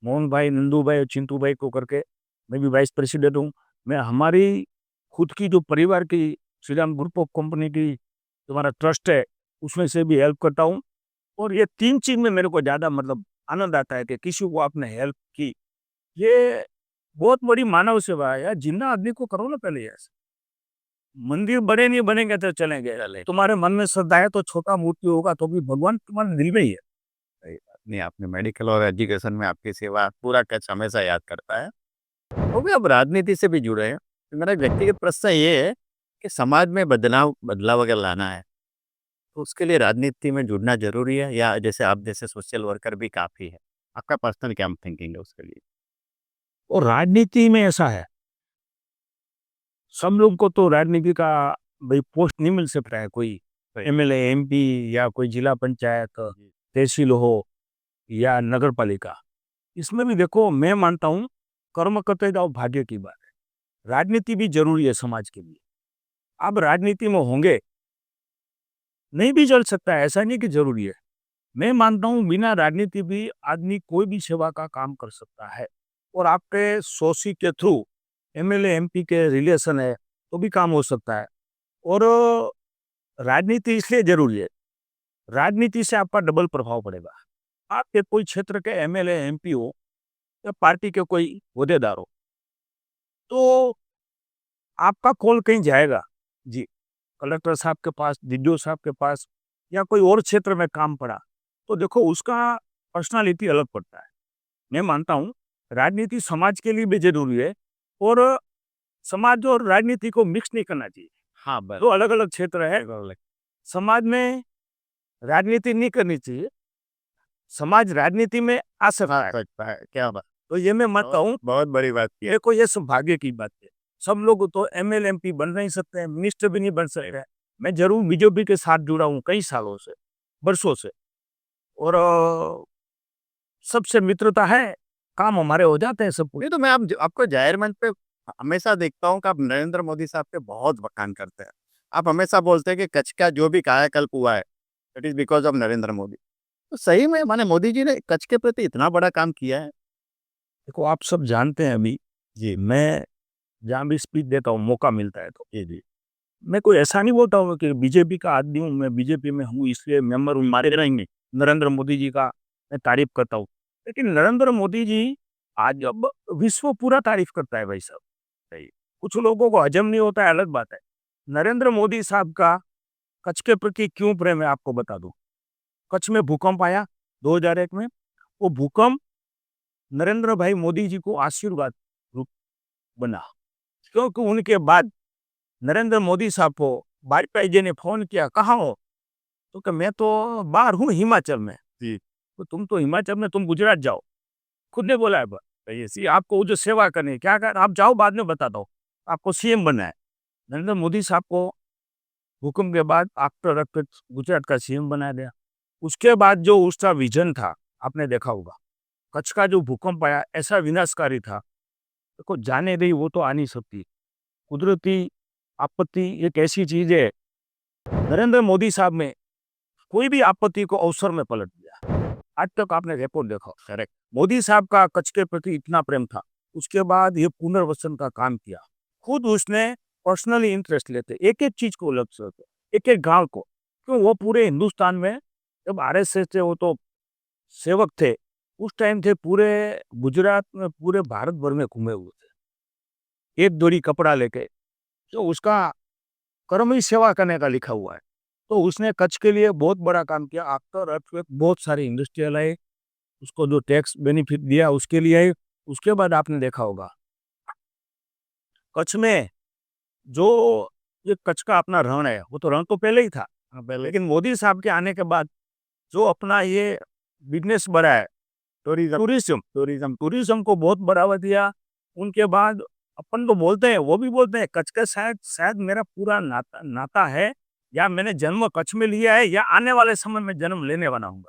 मोहन भाई, नंदू भाई और चिंटू भाई को करके मैं भी वाइस प्रेसिडेंट हूँ। मैं हमारी खुद की जो परिवार की Shri Ram group of company की जो हमारा ट्रस्ट है, उसमें से भी हेल्प करता हूँ। और ये 3 चीज़ में मेरे को ज़्यादा मतलब आनंद आता है कि किसी को आपने हेल्प की। ये बहुत बड़ी मानव सेवा है यार, जिंदा आदमी को करो ना पहले ऐसे। मंदिर बड़े नहीं बनेंगे तो चलेंगे, तुम्हारे मन में श्रद्धा है तो छोटा मूर्ति होगा तो भी भगवान तुम्हारे दिल में ही है। सही बात। नहीं, आपने मेडिकल और एजुकेशन में आपकी सेवा पूरा कच्छ हमेशा याद करता है। तो भी अब राजनीति से भी जुड़े हैं, तो मेरा व्यक्तिगत प्रश्न ये है कि समाज में बदलाव बदलाव अगर लाना है, तो उसके लिए राजनीति में जुड़ना ज़रूरी है या जैसे आप जैसे सोशल वर्कर भी काफ़ी है? आपका पर्सनल क्या थिंकिंग है उसके लिए? और राजनीति में ऐसा है, सब लोग को तो राजनीति का भाई पोस्ट नहीं मिल सकता है। कोई सही। एमएलए, एमपी या कोई जिला पंचायत, जी। तहसील हो या नगर पालिका, इसमें भी देखो मैं मानता हूँ कर्म करते जाओ भाग्य की बात है। राजनीति भी जरूरी है समाज के लिए। आप राजनीति में होंगे, नहीं भी चल सकता है, ऐसा नहीं कि जरूरी है। मैं मानता हूँ बिना राजनीति भी आदमी कोई भी सेवा का काम कर सकता है। और आपके सोशी के थ्रू एमएलए, एमपी के रिलेशन है तो भी काम हो सकता है। और राजनीति इसलिए जरूरी है, राजनीति से आपका डबल प्रभाव पड़ेगा। आपके कोई क्षेत्र के एमएलए, एमपी हो या पार्टी के कोई होदेदार हो, तो आपका कॉल कहीं जाएगा। जी, कलेक्टर साहब के पास, डीडीओ साहब के पास, या कोई और क्षेत्र में काम पड़ा, तो देखो उसका पर्सनालिटी अलग पड़ता है। मैं मानता हूँ राजनीति समाज के लिए भी जरूरी है। और समाज और राजनीति को मिक्स नहीं करना चाहिए। हाँ, बस। दो अलग अलग क्षेत्र है। समाज में राजनीति नहीं करनी चाहिए, समाज राजनीति में आ सकता है। सकता है, क्या बात! तो ये मैं मानता बहुत हूँ, बहुत बड़ी बात की है। देखो ये सौभाग्य की बात है। सब लोग तो एमएलए, एमपी बन नहीं सकते हैं, मिनिस्टर भी नहीं बन सकते हैं। मैं जरूर बीजेपी के साथ जुड़ा हूँ कई सालों से, वर्षों से। और सबसे मित्रता है, काम हमारे हो जाते हैं सब कुछ। नहीं तो मैं आपको जाहिर मंच पे हमेशा देखता हूँ कि आप नरेंद्र मोदी साहब पे बहुत बखान करते हैं। आप हमेशा बोलते हैं कि कच्छ का जो भी कायाकल्प हुआ है, that is because of Narendra Modi. तो सही में माने मोदी जी ने कच्छ के प्रति इतना बड़ा काम किया है? देखो आप सब जानते हैं अभी, जी। मैं जहाँ भी स्पीच देता हूँ, मौका मिलता है तो जी, जी। मैं कोई ऐसा नहीं बोलता हूँ कि बीजेपी का आदमी हूँ, मैं बीजेपी में हूँ इसलिए मेंबर हूँ, मारे रहेंगे। नरेंद्र मोदी जी का मैं तारीफ करता हूँ। लेकिन नरेंद्र मोदी जी आज अब विश्व पूरा तारीफ करता है भाई साहब। सही। कुछ लोगों को हजम नहीं होता है, अलग बात है। नरेंद्र मोदी साहब का कच्छ के प्रति क्यों प्रेम है आपको बता दूं। कच्छ में भूकंप आया 2001 में, वो भूकंप नरेंद्र भाई मोदी जी को आशीर्वाद रूप बना, क्योंकि उनके बाद नरेंद्र मोदी साहब को वाजपेयी जी ने फ़ोन किया, "कहाँ हो?" तो कि मैं तो बाहर हूँ हिमाचल में। जी। तो तुम तो हिमाचल में, तुम गुजरात जाओ। खुद ने बोला है ये सी आपको जो सेवा करनी है, क्या कर आप जाओ बाद में बताता हूँ। आपको सीएम बनना है। नरेंद्र मोदी साहब को भूकंप के बाद आफ्टर इफेक्ट गुजरात का सीएम बना दिया। उसके बाद जो उसका विज़न था, आपने देखा होगा। कच्छ का जो भूकंप आया ऐसा विनाशकारी था, देखो जाने दही वो तो आ नहीं सकती। कुदरती आपत्ति एक ऐसी चीज़ है, नरेंद्र मोदी साहब ने कोई भी आपत्ति को अवसर में पलट दिया। आज तक आपने रिपोर्ट देखा, करेक्ट। मोदी साहब का कच्छ के प्रति इतना प्रेम था, उसके बाद ये पुनर्वसन का काम किया। खुद उसने पर्सनली इंटरेस्ट लेते, एक-एक चीज़ को लक्ष्य रखते, एक-एक गाँव को। क्यों वो पूरे हिंदुस्तान में जब आरएसएस थे वो तो सेवक थे, उस टाइम थे पूरे गुजरात में, पूरे भारत भर में घूमे हुए थे। एक जोड़ी कपड़ा लेके, तो उसका कर्म ही सेवा करने का लिखा हुआ है। तो उसने कच्छ के लिए बहुत बड़ा काम किया। आफ्टर अर्थक्वेक बहुत सारी इंडस्ट्रियल आए, उसको जो टैक्स बेनिफिट दिया उसके लिए आए। उसके बाद आपने देखा होगा, कच्छ में जो ये कच्छ का अपना रण है, वो तो रण तो पहले ही था। हाँ, पहले लेकिन मोदी साहब के आने के बाद जो अपना ये बिज़नेस बढ़ा है, टूरिज़्म। टूरिज़्म टूरिज़्म टूरिज़्म को बहुत बढ़ावा दिया। उनके बाद अपन तो बोलते हैं, वो भी बोलते हैं कच्छ का शायद शायद मेरा पूरा नाता नाता है, या मैंने जन्म कच्छ में लिया है, या आने वाले समय में जन्म लेने वाला हूँ।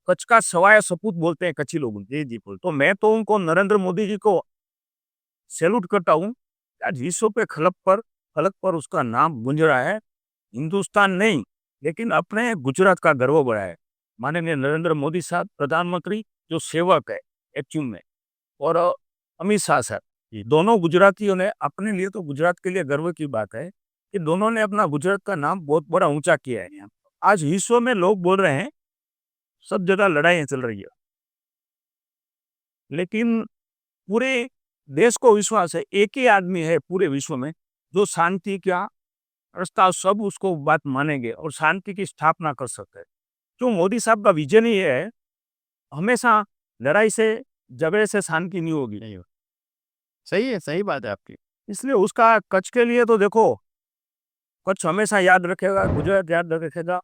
कच्छ का सवाया सपूत बोलते हैं कच्ची लोग। जी, जी, बोल तो मैं तो उनको नरेंद्र मोदी जी को सैल्यूट करता हूँ। आज विश्व पे फलक पर उसका नाम गूंज रहा है। हिंदुस्तान नहीं, लेकिन अपने गुजरात का गर्व बढ़ा है। माननीय नरेंद्र मोदी साहब प्रधानमंत्री जो सेवक है एक्चुअल में, और अमित शाह साहब, ये दोनों गुजरातियों ने अपने लिए, तो गुजरात के लिए गर्व की बात है कि दोनों ने अपना गुजरात का नाम बहुत बड़ा ऊंचा किया है यहाँ। आज विश्व में लोग बोल रहे हैं सब जगह लड़ाइयाँ चल रही है, लेकिन पूरे देश को विश्वास है एक ही आदमी है पूरे विश्व में जो शांति का प्रस्ताव सब उसको बात मानेंगे और शांति की स्थापना कर सकते हैं। जो मोदी साहब का विजन ही है, हमेशा लड़ाई से झगड़े से शांति नहीं होगी। नहीं हो सही है, सही बात है आपकी। इसलिए उसका कच्छ के लिए तो देखो, कच्छ हमेशा याद रखेगा, गुजरात याद रखेगा।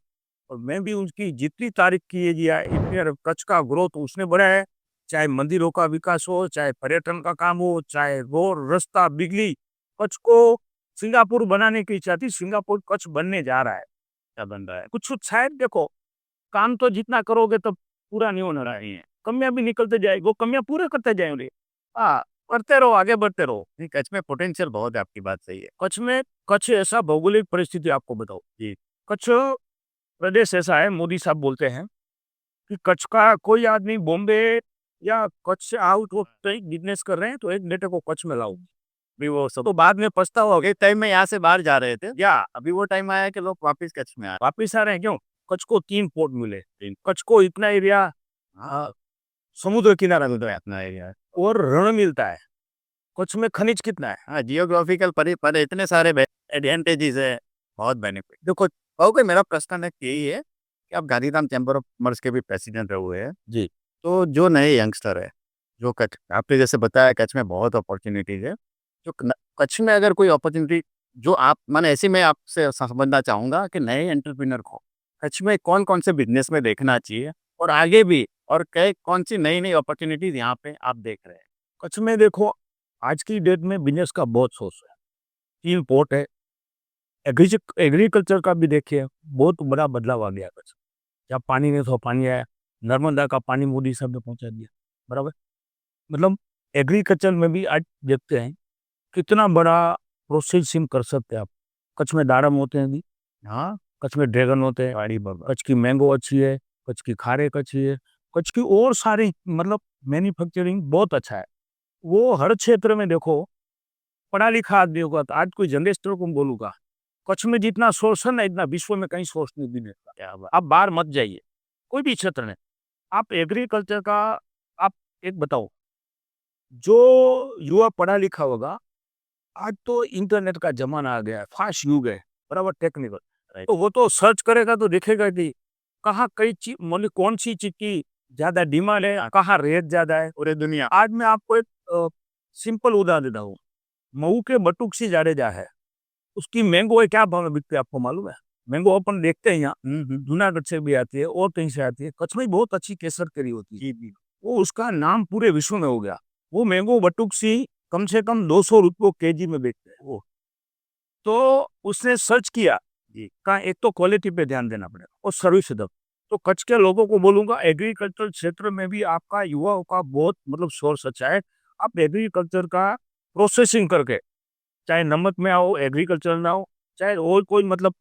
और मैं भी उसकी जितनी तारीफ की है, इतनी कच्छ का ग्रोथ उसने बढ़ाया है। चाहे मंदिरों का विकास हो, चाहे पर्यटन का काम हो, चाहे रोड रास्ता बिजली, कच्छ को सिंगापुर बनाने की इच्छा थी, सिंगापुर कच्छ बनने जा रहा है। क्या बन रहा है? कुछ शायद देखो, काम तो जितना करोगे तब पूरा नहीं होने रहा है, कमियां भी निकलते जाएगी, वो कमियां पूरे करते जाएंगे। हाँ, करते रहो, आगे बढ़ते रहो। नहीं, कच्छ में पोटेंशियल बहुत है, आपकी बात सही है। कच्छ ऐसा भौगोलिक परिस्थिति आपको बताओ जी। कच्छ प्रदेश ऐसा है, मोदी साहब बोलते हैं कि कच्छ का कोई आदमी बॉम्बे या कच्छ से आउट ऑफ बिजनेस कर रहे हैं तो एक बेटे को कच्छ में लाओ, अभी वो सब तो बाद में पछतावा एक टाइम में यहाँ से बाहर जा रहे थे, या अभी वो टाइम आया कि लोग वापस कच्छ में आ रहे वापिस आ रहे हैं। क्यों? कच्छ को 3 पोर्ट मिले, कच्छ को इतना एरिया हैं। समुद्र किनारा मिल रहा है अपना एरिया है। और रण मिलता है। कच्छ में खनिज कितना है? हाँ, जियोग्राफिकल पर इतने सारे एडवांटेजेस है, बहुत बेनिफिट। देखो ओके, मेरा प्रश्न है यही है कि आप गांधीधाम चैम्बर ऑफ कॉमर्स के भी प्रेसिडेंट रहे हुए हैं, जी, तो जो नए यंगस्टर है, जो कच्छ आपने जैसे बताया कच्छ में बहुत अपॉर्चुनिटीज है, जो कच्छ में अगर कोई अपॉर्चुनिटी जो आप माने, ऐसी मैं आपसे समझना चाहूंगा कि नए एंटरप्रेन्योर को कच्छ में कौन कौन से बिजनेस में देखना चाहिए और आगे भी, और कई कौन सी नई नई अपॉर्चुनिटीज यहाँ पे आप देख रहे हैं? कच्छ में देखो, आज की डेट में बिजनेस का बहुत सोर्स है। 3 पोर्ट है, एग्रीकल्चर का भी देखिए बहुत बड़ा बदलाव आ गया कच्छ। जहाँ पानी नहीं था पानी आया, नर्मदा का पानी मोदी साहब ने पहुंचा दिया, बराबर। मतलब एग्रीकल्चर में भी आज देखते हैं कितना बड़ा प्रोसेसिंग कर सकते हैं आप। कच्छ में दाड़म होते हैं भी, हाँ, कच्छ में ड्रैगन होते हैं, गाड़ी बर्बाद। कच्छ की मैंगो अच्छी है, कच्छ की खारेक अच्छी है, कच्छ की और सारी मतलब मैन्युफैक्चरिंग बहुत अच्छा है। वो हर क्षेत्र में देखो, पढ़ा लिखा आदमी होगा तो आज कोई जनरेटर को बोलूँगा, कच्छ में जितना सोर्स है ना, इतना विश्व में कहीं सोर्स नहीं भी मिलता। क्या बात। आप बाहर मत जाइए, कोई भी क्षेत्र में। आप एग्रीकल्चर का आप एक बताओ, जो युवा पढ़ा लिखा होगा, आज तो इंटरनेट का ज़माना आ गया है, फास्ट युग है, बराबर टेक्निकल। राइट। तो वो तो सर्च करेगा तो देखेगा कि कहाँ कई चीज़ मतलब कौन-सी चीज़ की ज़्यादा डिमांड है, कहाँ रेट ज़्यादा है। पूरे दुनिया। आज मैं आपको एक सिंपल उदाहरण देता हूँ। मऊ के बटुक सी जाडेजा है, उसकी मैंगो क्या भाव में बिकती है आपको मालूम है? मैंगो अपन देखते हैं यहाँ, जूनागढ़ से भी आती है और कहीं से आती है। कच्छ में बहुत अच्छी केसर केरी होती है। जी, जी। वो उसका नाम पूरे विश्व में हो गया। वो मैंगो बटुक सी कम से कम 200 रुपये केजी में बेचते हैं वो। तो उसने सर्च किया जी। कहा एक तो क्वालिटी पे ध्यान देना पड़ेगा और सर्विस दो। तो कच्छ के लोगों को बोलूँगा एग्रीकल्चर क्षेत्र में भी आपका युवाओं का बहुत मतलब सोर्स अच्छा है। आप एग्रीकल्चर का प्रोसेसिंग करके, चाहे नमक में आओ, एग्रीकल्चर में आओ, चाहे और कोई मतलब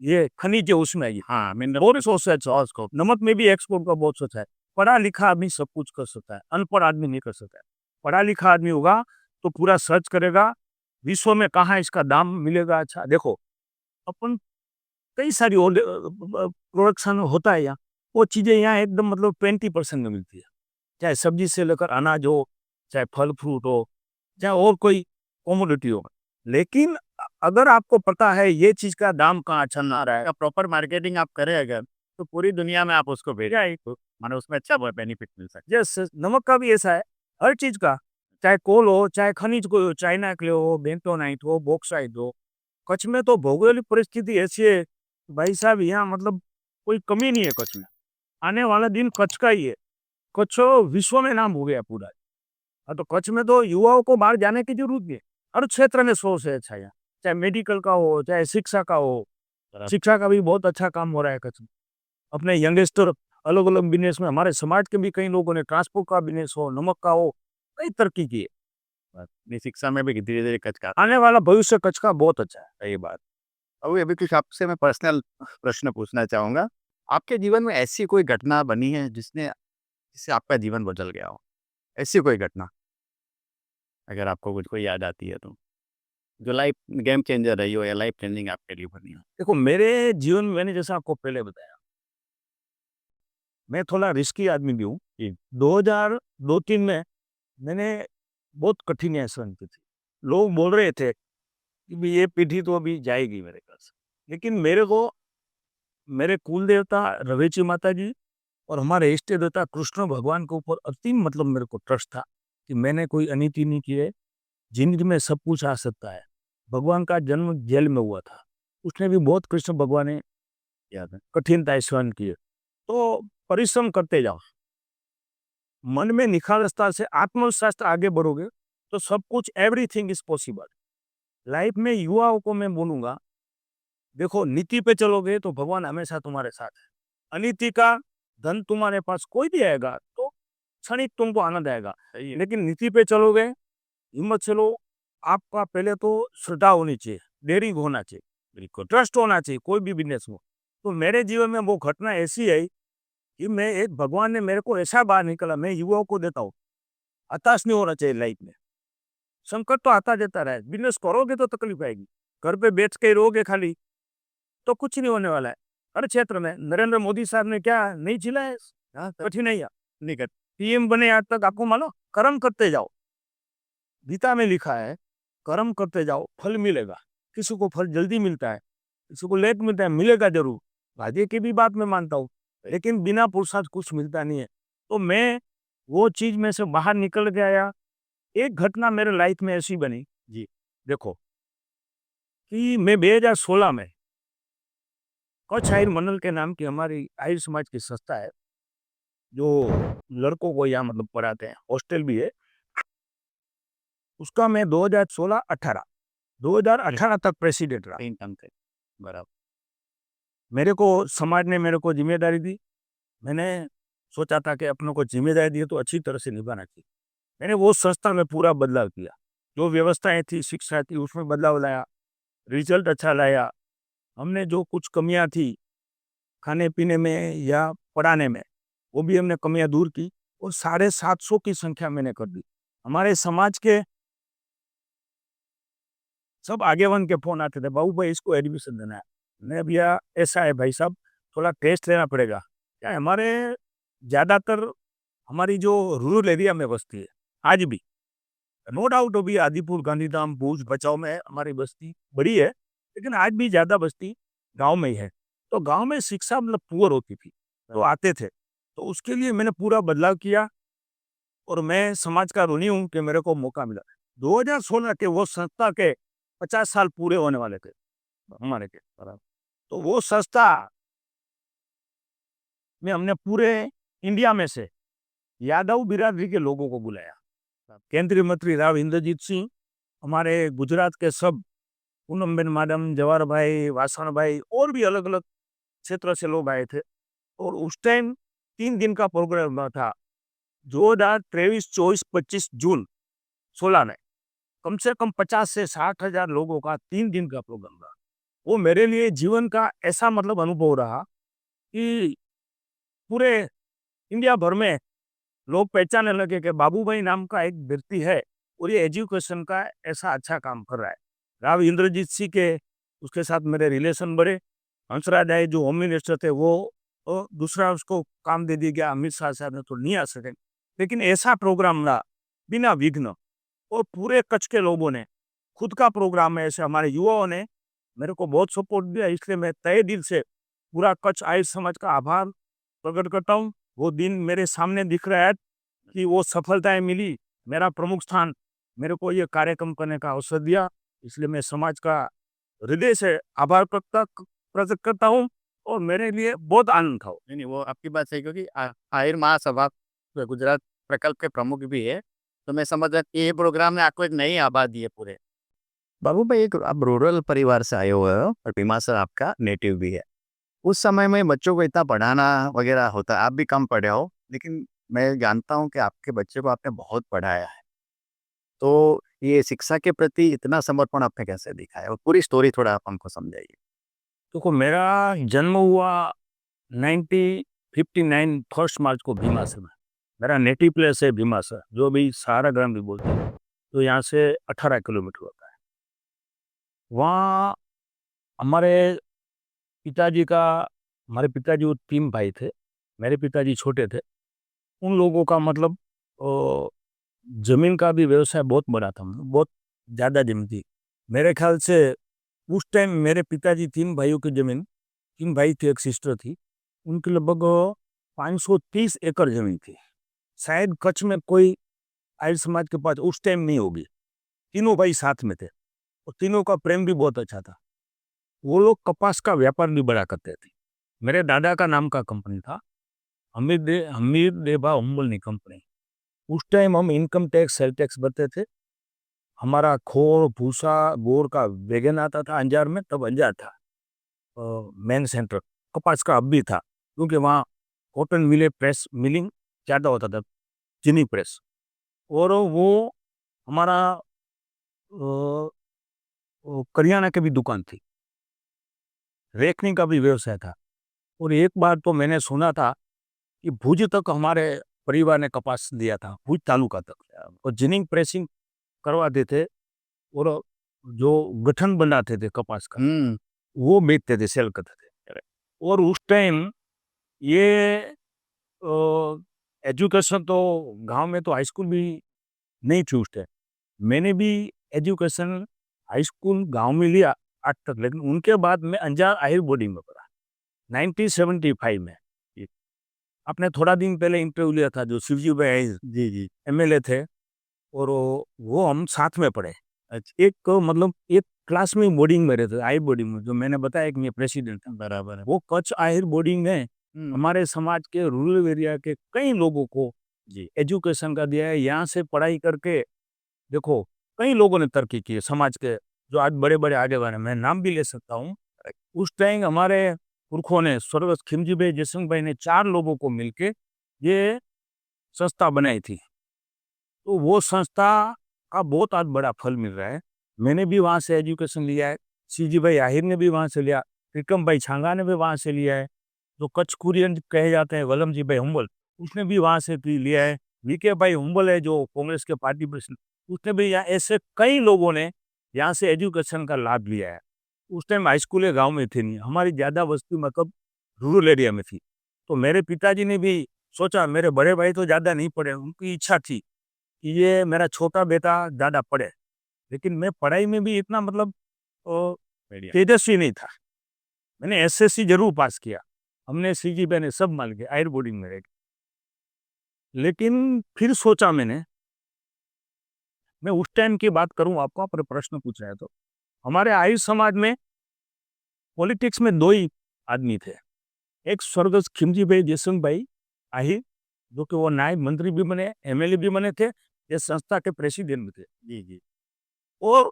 ये खनिज है उसमें आइए। हाँ, मिनरल बहुत सोर्स है सॉस को। नमक में भी एक्सपोर्ट का बहुत सोर्स है। पढ़ा लिखा आदमी सब कुछ कर सकता है, अनपढ़ आदमी नहीं कर सकता है। पढ़ा लिखा आदमी होगा तो पूरा सर्च करेगा, विश्व में कहाँ इसका दाम मिलेगा अच्छा। देखो, अपन कई सारी और प्रोडक्शन होता है यहाँ, वो चीज़ें यहाँ एकदम मतलब 20% में मिलती है। चाहे सब्जी से लेकर अनाज हो, चाहे फल फ्रूट हो, चाहे और कोई कमोडिटी हो। लेकिन अगर आपको पता है ये चीज़ का दाम कहाँ चल रहा है, प्रॉपर मार्केटिंग आप करें अगर, तो पूरी दुनिया में आप उसको भेज तो माने उसमें अच्छा बेनिफिट मिल सकता जैसे नमक का भी ऐसा है, हर चीज़ का, चाहे कोल हो, चाहे खनिज कोई हो, चाइना के लिए हो, बेंटोनाइट हो, बॉक्साइट हो। कच्छ में तो भौगोलिक परिस्थिति ऐसी है, भाई साहब यहाँ मतलब कोई कमी नहीं है कच्छ में। आने वाला दिन कच्छ का ही है। कच्छ विश्व में नाम हो गया पूरा। हाँ, तो कच्छ में तो युवाओं को बाहर जाने की जरूरत नहीं है। हर क्षेत्र में सोर्स है अच्छा यहाँ, चाहे मेडिकल का हो, चाहे शिक्षा का हो। बराबर। शिक्षा का भी बहुत अच्छा काम हो रहा है कच्छ में। अपने यंगस्टर अलग-अलग बिज़नेस में, हमारे समाज के भी कई लोगों ने ट्रांसपोर्ट का बिज़नेस हो, नमक का हो, कई तरक्की की है। अपनी शिक्षा में भी धीरे-धीरे कच का आने वाला भविष्य कच्छ का बहुत अच्छा है। सही बात। अभी अभी कुछ आपसे मैं पर्सनल प्रश्न पूछना चाहूँगा। आपके जीवन में ऐसी कोई घटना बनी है जिससे आपका जीवन बदल गया हो? ऐसी कोई घटना, अगर आपको कुछ कोई याद आती है तो? जो लाइफ गेम चेंजर रही हो या लाइफ चेंजिंग आपके लिए बनी हो? देखो, मेरे जीवन में मैंने जैसा आपको पहले बताया, मैं थोड़ा रिस्की आदमी भी हूँ। जी। 2002-3 में मैंने बहुत कठिनाइयाँ सहन की थी। लोग बोल रहे थे कि भई ये पीढ़ी तो अभी जाएगी मेरे घर से। लेकिन मेरे को मेरे कुल देवता रवेची माता जी और हमारे इष्ट देवता कृष्ण भगवान के ऊपर असीम मतलब मेरे को ट्रस्ट था कि मैंने कोई अनीति नहीं की है, ज़िंदगी में सब कुछ आ सकता है। भगवान का जन्म जेल में हुआ था। उसने भी बहुत कृष्ण भगवान ने याद है। कठिनताएँ सहन की है। तो परिश्रम करते जाओ। मन में निखालसता से आत्मविश्वास से आगे बढ़ोगे, तो सब कुछ एवरीथिंग इज़ पॉसिबल। लाइफ में युवाओं को मैं बोलूँगा, देखो नीति पे चलोगे तो भगवान हमेशा तुम्हारे साथ है। अनीति का धन तुम्हारे पास कोई भी आएगा, तो क्षणिक तुमको आनंद आएगा। सही है। लेकिन नीति पे चलोगे, हिम्मत से लो, आपका पहले तो श्रद्धा होनी चाहिए, डेयरिंग होना चाहिए, बिल्कुल। ट्रस्ट होना चाहिए कोई भी बिज़नेस में। तो मेरे जीवन में वो घटना ऐसी आई कि मैं एक भगवान ने मेरे को ऐसा बाहर निकाला, मैं युवाओं को देता हूँ, हताश नहीं होना चाहिए लाइफ में। संकट तो आता जाता रहा है, बिज़नेस करोगे तो तकलीफ आएगी। घर पे बैठ के रहोगे खाली, तो कुछ नहीं होने वाला है। हर क्षेत्र में नरेंद्र मोदी साहब ने क्या नहीं झेला है हाँ, सर। कठिनाइयाँ? नहीं कर पीएम बने आज तक, आपको मालूम? कर्म करते जाओ। गीता में लिखा है, कर्म करते जाओ, फल मिलेगा। किसी को फल जल्दी मिलता है, किसी को लेट मिलता है, मिलेगा ज़रूर। भाग्य की भी बात मैं मानता हूँ, लेकिन बिना पुरुषार्थ कुछ मिलता नहीं है। तो मैं वो चीज़ में से बाहर निकल के आया। एक घटना मेरे लाइफ में ऐसी बनी, जी। देखो, कि मैं 2016 में कच्छ आहिर मंडल के नाम की हमारी आहिर समाज की संस्था है, जो लड़कों को यहाँ मतलब पढ़ाते हैं, हॉस्टल भी है। उसका मैं 2016-18 2018 तक प्रेसिडेंट रहा। 3 टर्म थे। बराबर। मेरे को समाज ने मेरे को ज़िम्मेदारी दी। मैंने सोचा था कि अपनों को ज़िम्मेदारी दी है तो अच्छी तरह से निभाना चाहिए। मैंने वो संस्था में पूरा बदलाव किया। जो व्यवस्थाएँ थी, शिक्षा थी, उसमें बदलाव लाया, रिज़ल्ट अच्छा लाया। हमने जो कुछ कमियाँ थी, खाने-पीने में या पढ़ाने में, वो भी हमने कमियाँ दूर की और 750 की संख्या मैंने कर दी। हमारे समाज के सब आगे-वन के फ़ोन आते थे, "बाबू भाई इसको एडमिशन देना है।" मैं भैया ऐसा है भाई साहब, थोड़ा टेस्ट लेना पड़ेगा। क्या है हमारे ज़्यादातर हमारी जो रूरल एरिया में बस्ती है, आज भी, नो डाउट अभी आदिपुर, गांधीधाम, भूज, भचाऊ में हमारी बस्ती बड़ी है, लेकिन आज भी ज़्यादा बस्ती गाँव में ही है। तो गाँव में शिक्षा मतलब पुअर होती थी, तो आते थे। तो उसके लिए मैंने पूरा बदलाव किया और मैं समाज का ऋणी हूँ कि मेरे को मौका मिला। 2016 के वो संस्था के 50 साल पूरे होने वाले थे, हमारे के। बराबर। तो वो संस्था में हमने पूरे इंडिया में से यादव बिरादरी के लोगों को बुलाया। केंद्रीय मंत्री राव इंद्रजीत सिंह, हमारे गुजरात के सब पूनमबेन माडम, जवाहर भाई, वासण भाई और भी अलग-अलग क्षेत्र से लोग आए थे और उस टाइम 3 दिन का प्रोग्राम था। 2023, 24, 25 जून 16 में कम से कम 50 से 60 हज़ार लोगों का 3 दिन का प्रोग्राम था। वो मेरे लिए जीवन का ऐसा मतलब अनुभव रहा कि पूरे इंडिया भर में लोग पहचानने लगे कि बाबू भाई नाम का एक व्यक्ति है और ये एजुकेशन का ऐसा अच्छा काम कर रहा है। राव इंद्रजीत सिंह के उसके साथ मेरे रिलेशन बढ़े। हंसराज आए जो होम मिनिस्टर थे वो दूसरा उसको काम दे दिया गया, अमित शाह साहब ने तो नहीं आ सके। लेकिन ऐसा प्रोग्राम रहा बिना विघ्न और पूरे कच्छ के लोगों ने खुद का प्रोग्राम है, ऐसे हमारे युवाओं ने मेरे को बहुत सपोर्ट दिया, इसलिए मैं तहे दिल से पूरा कच्छ आहिर समाज का आभार प्रकट करता हूँ। वो दिन मेरे सामने दिख रहा है कि वो सफलताएँ मिली, मेरा प्रमुख स्थान मेरे को ये कार्यक्रम करने का अवसर दिया, इसलिए मैं समाज का हृदय से आभार प्रकट करता हूँ और मेरे लिए बहुत आनंद था वो। नहीं, नहीं, वो आपकी बात सही, क्योंकि आहिर महासभा गुजरात प्रकल्प के प्रमुख भी है, तो मैं समझ रहा कि ये प्रोग्राम ने आपको एक नई आभा दी है पूरे बाबू भाई, एक आप रूरल परिवार से आए हुए हो और भीमासर आपका नेटिव भी है। उस समय में बच्चों को इतना पढ़ाना वगैरह होता है, आप भी कम पढ़े हो, लेकिन मैं जानता हूँ कि आपके बच्चे को आपने बहुत पढ़ाया है। तो ये शिक्षा के प्रति इतना समर्पण आपने कैसे दिखाया? और पूरी स्टोरी थोड़ा आप हमको समझाइए। देखो, मेरा जन्म हुआ 1959 फर्स्ट मार्च को भीमासर में। मेरा नेटिव प्लेस है भीमासर, जो अभी सहारा ग्राम भी बोलते हैं। तो यहाँ से 18 किलोमीटर होता है। वहाँ हमारे पिताजी का हमारे पिताजी वो 3 भाई थे। मेरे पिताजी छोटे थे। उन लोगों का मतलब अ, ज़मीन का भी व्यवसाय बहुत बड़ा था, मतलब बहुत ज़्यादा ज़मीन थी। मेरे ख़्याल से उस टाइम मेरे पिताजी 3 भाइयों की ज़मीन, 3 भाई थे, 1 सिस्टर थी। उनकी लगभग 530 एकड़ ज़मीन थी। शायद कच्छ में कोई आर्य समाज के पास उस टाइम नहीं होगी। तीनों भाई साथ में थे और तीनों का प्रेम भी बहुत अच्छा था। वो लोग कपास का व्यापार भी बड़ा करते थे। मेरे दादा का नाम का कंपनी था, हमीर देबा हुम्बलनी कंपनी। उस टाइम हम इनकम टैक्स, सेल टैक्स भरते थे। हमारा खोर, भूसा, बोर का वैगन आता था अंजार में, तब अंजार था मेन सेंटर। कपास का अब भी था, क्योंकि वहाँ कॉटन मिले, प्रेस मिलिंग ज़्यादा होता था, चीनी प्रेस। और वो हमारा करियाना की भी दुकान थी, रेखनी का भी व्यवसाय था। और एक बार तो मैंने सुना था कि भुज तक हमारे परिवार ने कपास दिया था, भुज तालुका तक। और जिनिंग प्रेसिंग करवाते थे और जो गठन बनाते थे कपास का, हुँ। वो बेचते थे, सेल करते थे। और उस टाइम ये अ, एजुकेशन तो गाँव में तो हाई स्कूल भी नहीं थी उस टाइम। मैंने भी एजुकेशन हाई स्कूल गाँव में लिया 8 तक, लेकिन उनके बाद मैं अंजार आहिर बोर्डिंग में पढ़ा, 1975 में। ये आपने थोड़ा दिन पहले इंटरव्यू लिया था, जो शिवजी भाई आहिर जी, जी। एमएलए थे, और वो हम साथ में पढ़े। अच्छा। एक मतलब एक क्लास में बोर्डिंग में रहते थे, आहिर बोर्डिंग में, जो मैंने बताया कि मैं प्रेसिडेंट था। बराबर है। वो कच्छ आहिर बोर्डिंग में हुँ। हमारे समाज के रूरल एरिया के कई लोगों को जी। एजुकेशन का दिया है। यहाँ से पढ़ाई करके देखो, कई लोगों ने तरक्की की है समाज के, जो आज बड़े-बड़े आगे बढ़े हैं। मैं नाम भी ले सकता हूँ। उस टाइम हमारे पुरखों ने, स्वर्गस्थ खिमजी भाई, जयसिंह भाई ने 4 लोगों को मिलके ये संस्था बनाई थी। तो वो संस्था का बहुत आज बड़ा फल मिल रहा है। मैंने भी वहाँ से एजुकेशन लिया है, सीजी भाई आहिर ने भी वहाँ से लिया, त्रिकम भाई छांगा ने भी वहाँ से लिया है, जो कच्छ कुरियन कहे जाते हैं, वलमजी भाई हुम्बल, उसने भी वहाँ से भी लिया है। वीके भाई हुम्बल है, जो कांग्रेस के पार्टी प्रेसिडेंट, उसने भी यहाँ, ऐसे कई लोगों ने यहाँ से एजुकेशन का लाभ लिया है। उस टाइम हाई स्कूलें गाँव में थी नहीं, हमारी ज़्यादा बस्ती मतलब रूरल एरिया में थी। तो मेरे पिताजी ने भी सोचा, मेरे बड़े भाई तो ज़्यादा नहीं पढ़े, उनकी इच्छा थी कि ये मेरा छोटा बेटा ज़्यादा पढ़े, लेकिन मैं पढ़ाई में भी इतना मतलब अ, बढ़िया। तेजस्वी नहीं था। मैंने एसएससी ज़रूर पास किया। हमने सीजीपीए ने सब मान के हायर बोर्डिंग में रह के। लेकिन फिर सोचा मैंने, मैं उस टाइम की बात करूँ आपको, आप प्रश्न पूछ रहे हैं तो। हमारे आर्य समाज में पॉलिटिक्स में 2 ही आदमी थे। एक स्वर्गस्थ खिमजी भाई, जयसिंह भाई आहिर, जो कि वो नायब मंत्री भी बने, एमएलए भी बने थे, ये संस्था के प्रेसिडेंट भी थे। जी, जी। और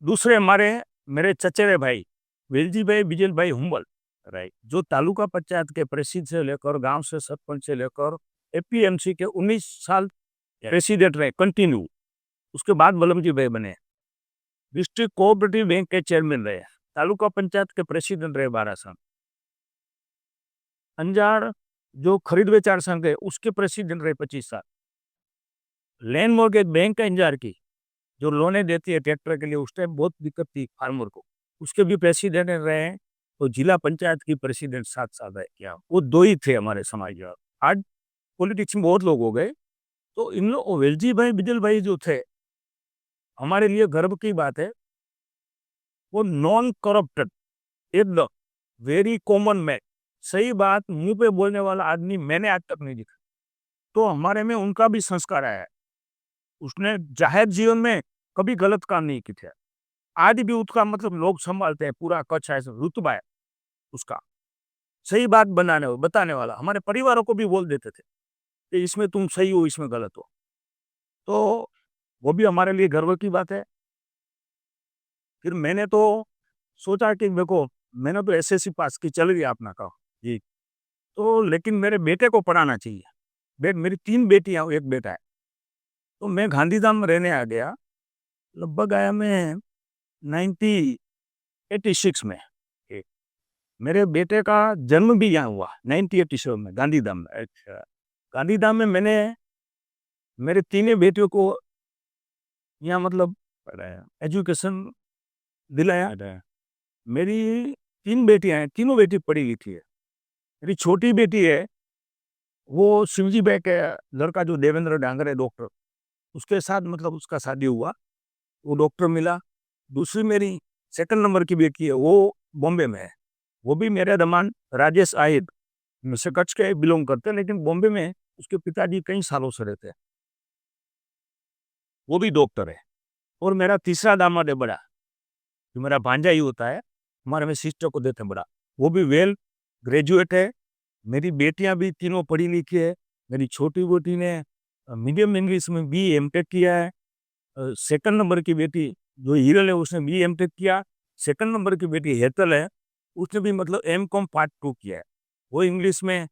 दूसरे हमारे मेरे चचेरे भाई वेलजी भाई, बिजल भाई हुम्बल, राइट। जो तालुका पंचायत के प्रेसिडेंट से लेकर, गांव से सरपंच से लेकर, एपीएमसी के 19 साल यस। प्रेसिडेंट रहे कंटिन्यू। उसके बाद वल्लभ भाई बने, डिस्ट्रिक्ट कोऑपरेटिव बैंक के चेयरमैन रहे, तालुका पंचायत के प्रेसिडेंट रहे 12 साल, अंजार जो खरीद बेचार संघ है उसके प्रेसिडेंट रहे 25 साल, लैंड मॉर्गेज बैंक है अंजार की, जो लोनें देती है ट्रैक्टर के लिए, उस टाइम बहुत दिक्कत थी फार्मर को, उसके भी प्रेसिडेंट रहे हैं। तो जिला पंचायत की प्रेसिडेंट 7 साल रहे। क्या वो 2 ही थे हमारे समाज में। आज पॉलिटिक्स में बहुत लोग हो गए। तो इन लोग वेलजी भाई, बिजल भाई जो थे, हमारे लिए गर्व की बात है। वो नॉन करप्टेड, एकदम वेरी कॉमन मैन, सही बात मुंह पे बोलने वाला आदमी मैंने आज तक नहीं देखा। तो हमारे में उनका भी संस्कार आया है। उसने जाहिर जीवन में कभी गलत काम नहीं किया। आज भी उसका मतलब लोग संभालते हैं, पूरा कच्छ है, रुतबा है उसका। सही बात बताने वाला, हमारे परिवारों को भी बोल देते थे कि इसमें तुम सही हो, इसमें गलत हो। तो वो भी हमारे लिए गर्व की बात है। फिर मैंने तो सोचा कि देखो मैंने तो एसएससी पास की, चल गया अपना काम जी। तो लेकिन मेरे बेटे को पढ़ाना चाहिए। मेरी 3 बेटियाँ, 1 बेटा है। तो मैं गांधीधाम में रहने आ गया, लगभग आया मैं 1986 में। ए, मेरे बेटे का जन्म भी यहाँ हुआ 1987 में गांधीधाम में। अच्छा। गांधीधाम में मैंने मेरे तीनों बेटियों को यहाँ मतलब पढ़ाया, एजुकेशन दिलाया। अच्छा। मेरी 3 बेटियाँ हैं, तीनों बेटी पढ़ी लिखी है। मेरी छोटी बेटी है, वो शिवजी भाई के लड़का जो देवेंद्र डांगर है डॉक्टर, उसके साथ मतलब उसका शादी हुआ, वो डॉक्टर मिला। दूसरी मेरी सेकंड नंबर की बेटी है, वो बॉम्बे में है। वो भी मेरे दमान राजेश आहिर से कच्छ के बिलोंग करते हैं, लेकिन बॉम्बे में उसके पिताजी कई सालों से रहते हैं, वो भी डॉक्टर है। और मेरा तीसरा दामाद है बड़ा, जो मेरा भांजा ही होता है, हमारे में सिस्टर को देते हैं बड़ा, वो भी वेल ग्रेजुएट है। मेरी बेटियां भी तीनों पढ़ी लिखी है। मेरी छोटी बेटी ने मीडियम इंग्लिश में बी एमटेक किया है। सेकंड नंबर की बेटी जो हीरल है, उसने बी एमटेक किया। सेकंड नंबर की बेटी हेतल है, उसने भी मतलब एम कॉम पार्ट 2 किया है। वो इंग्लिश में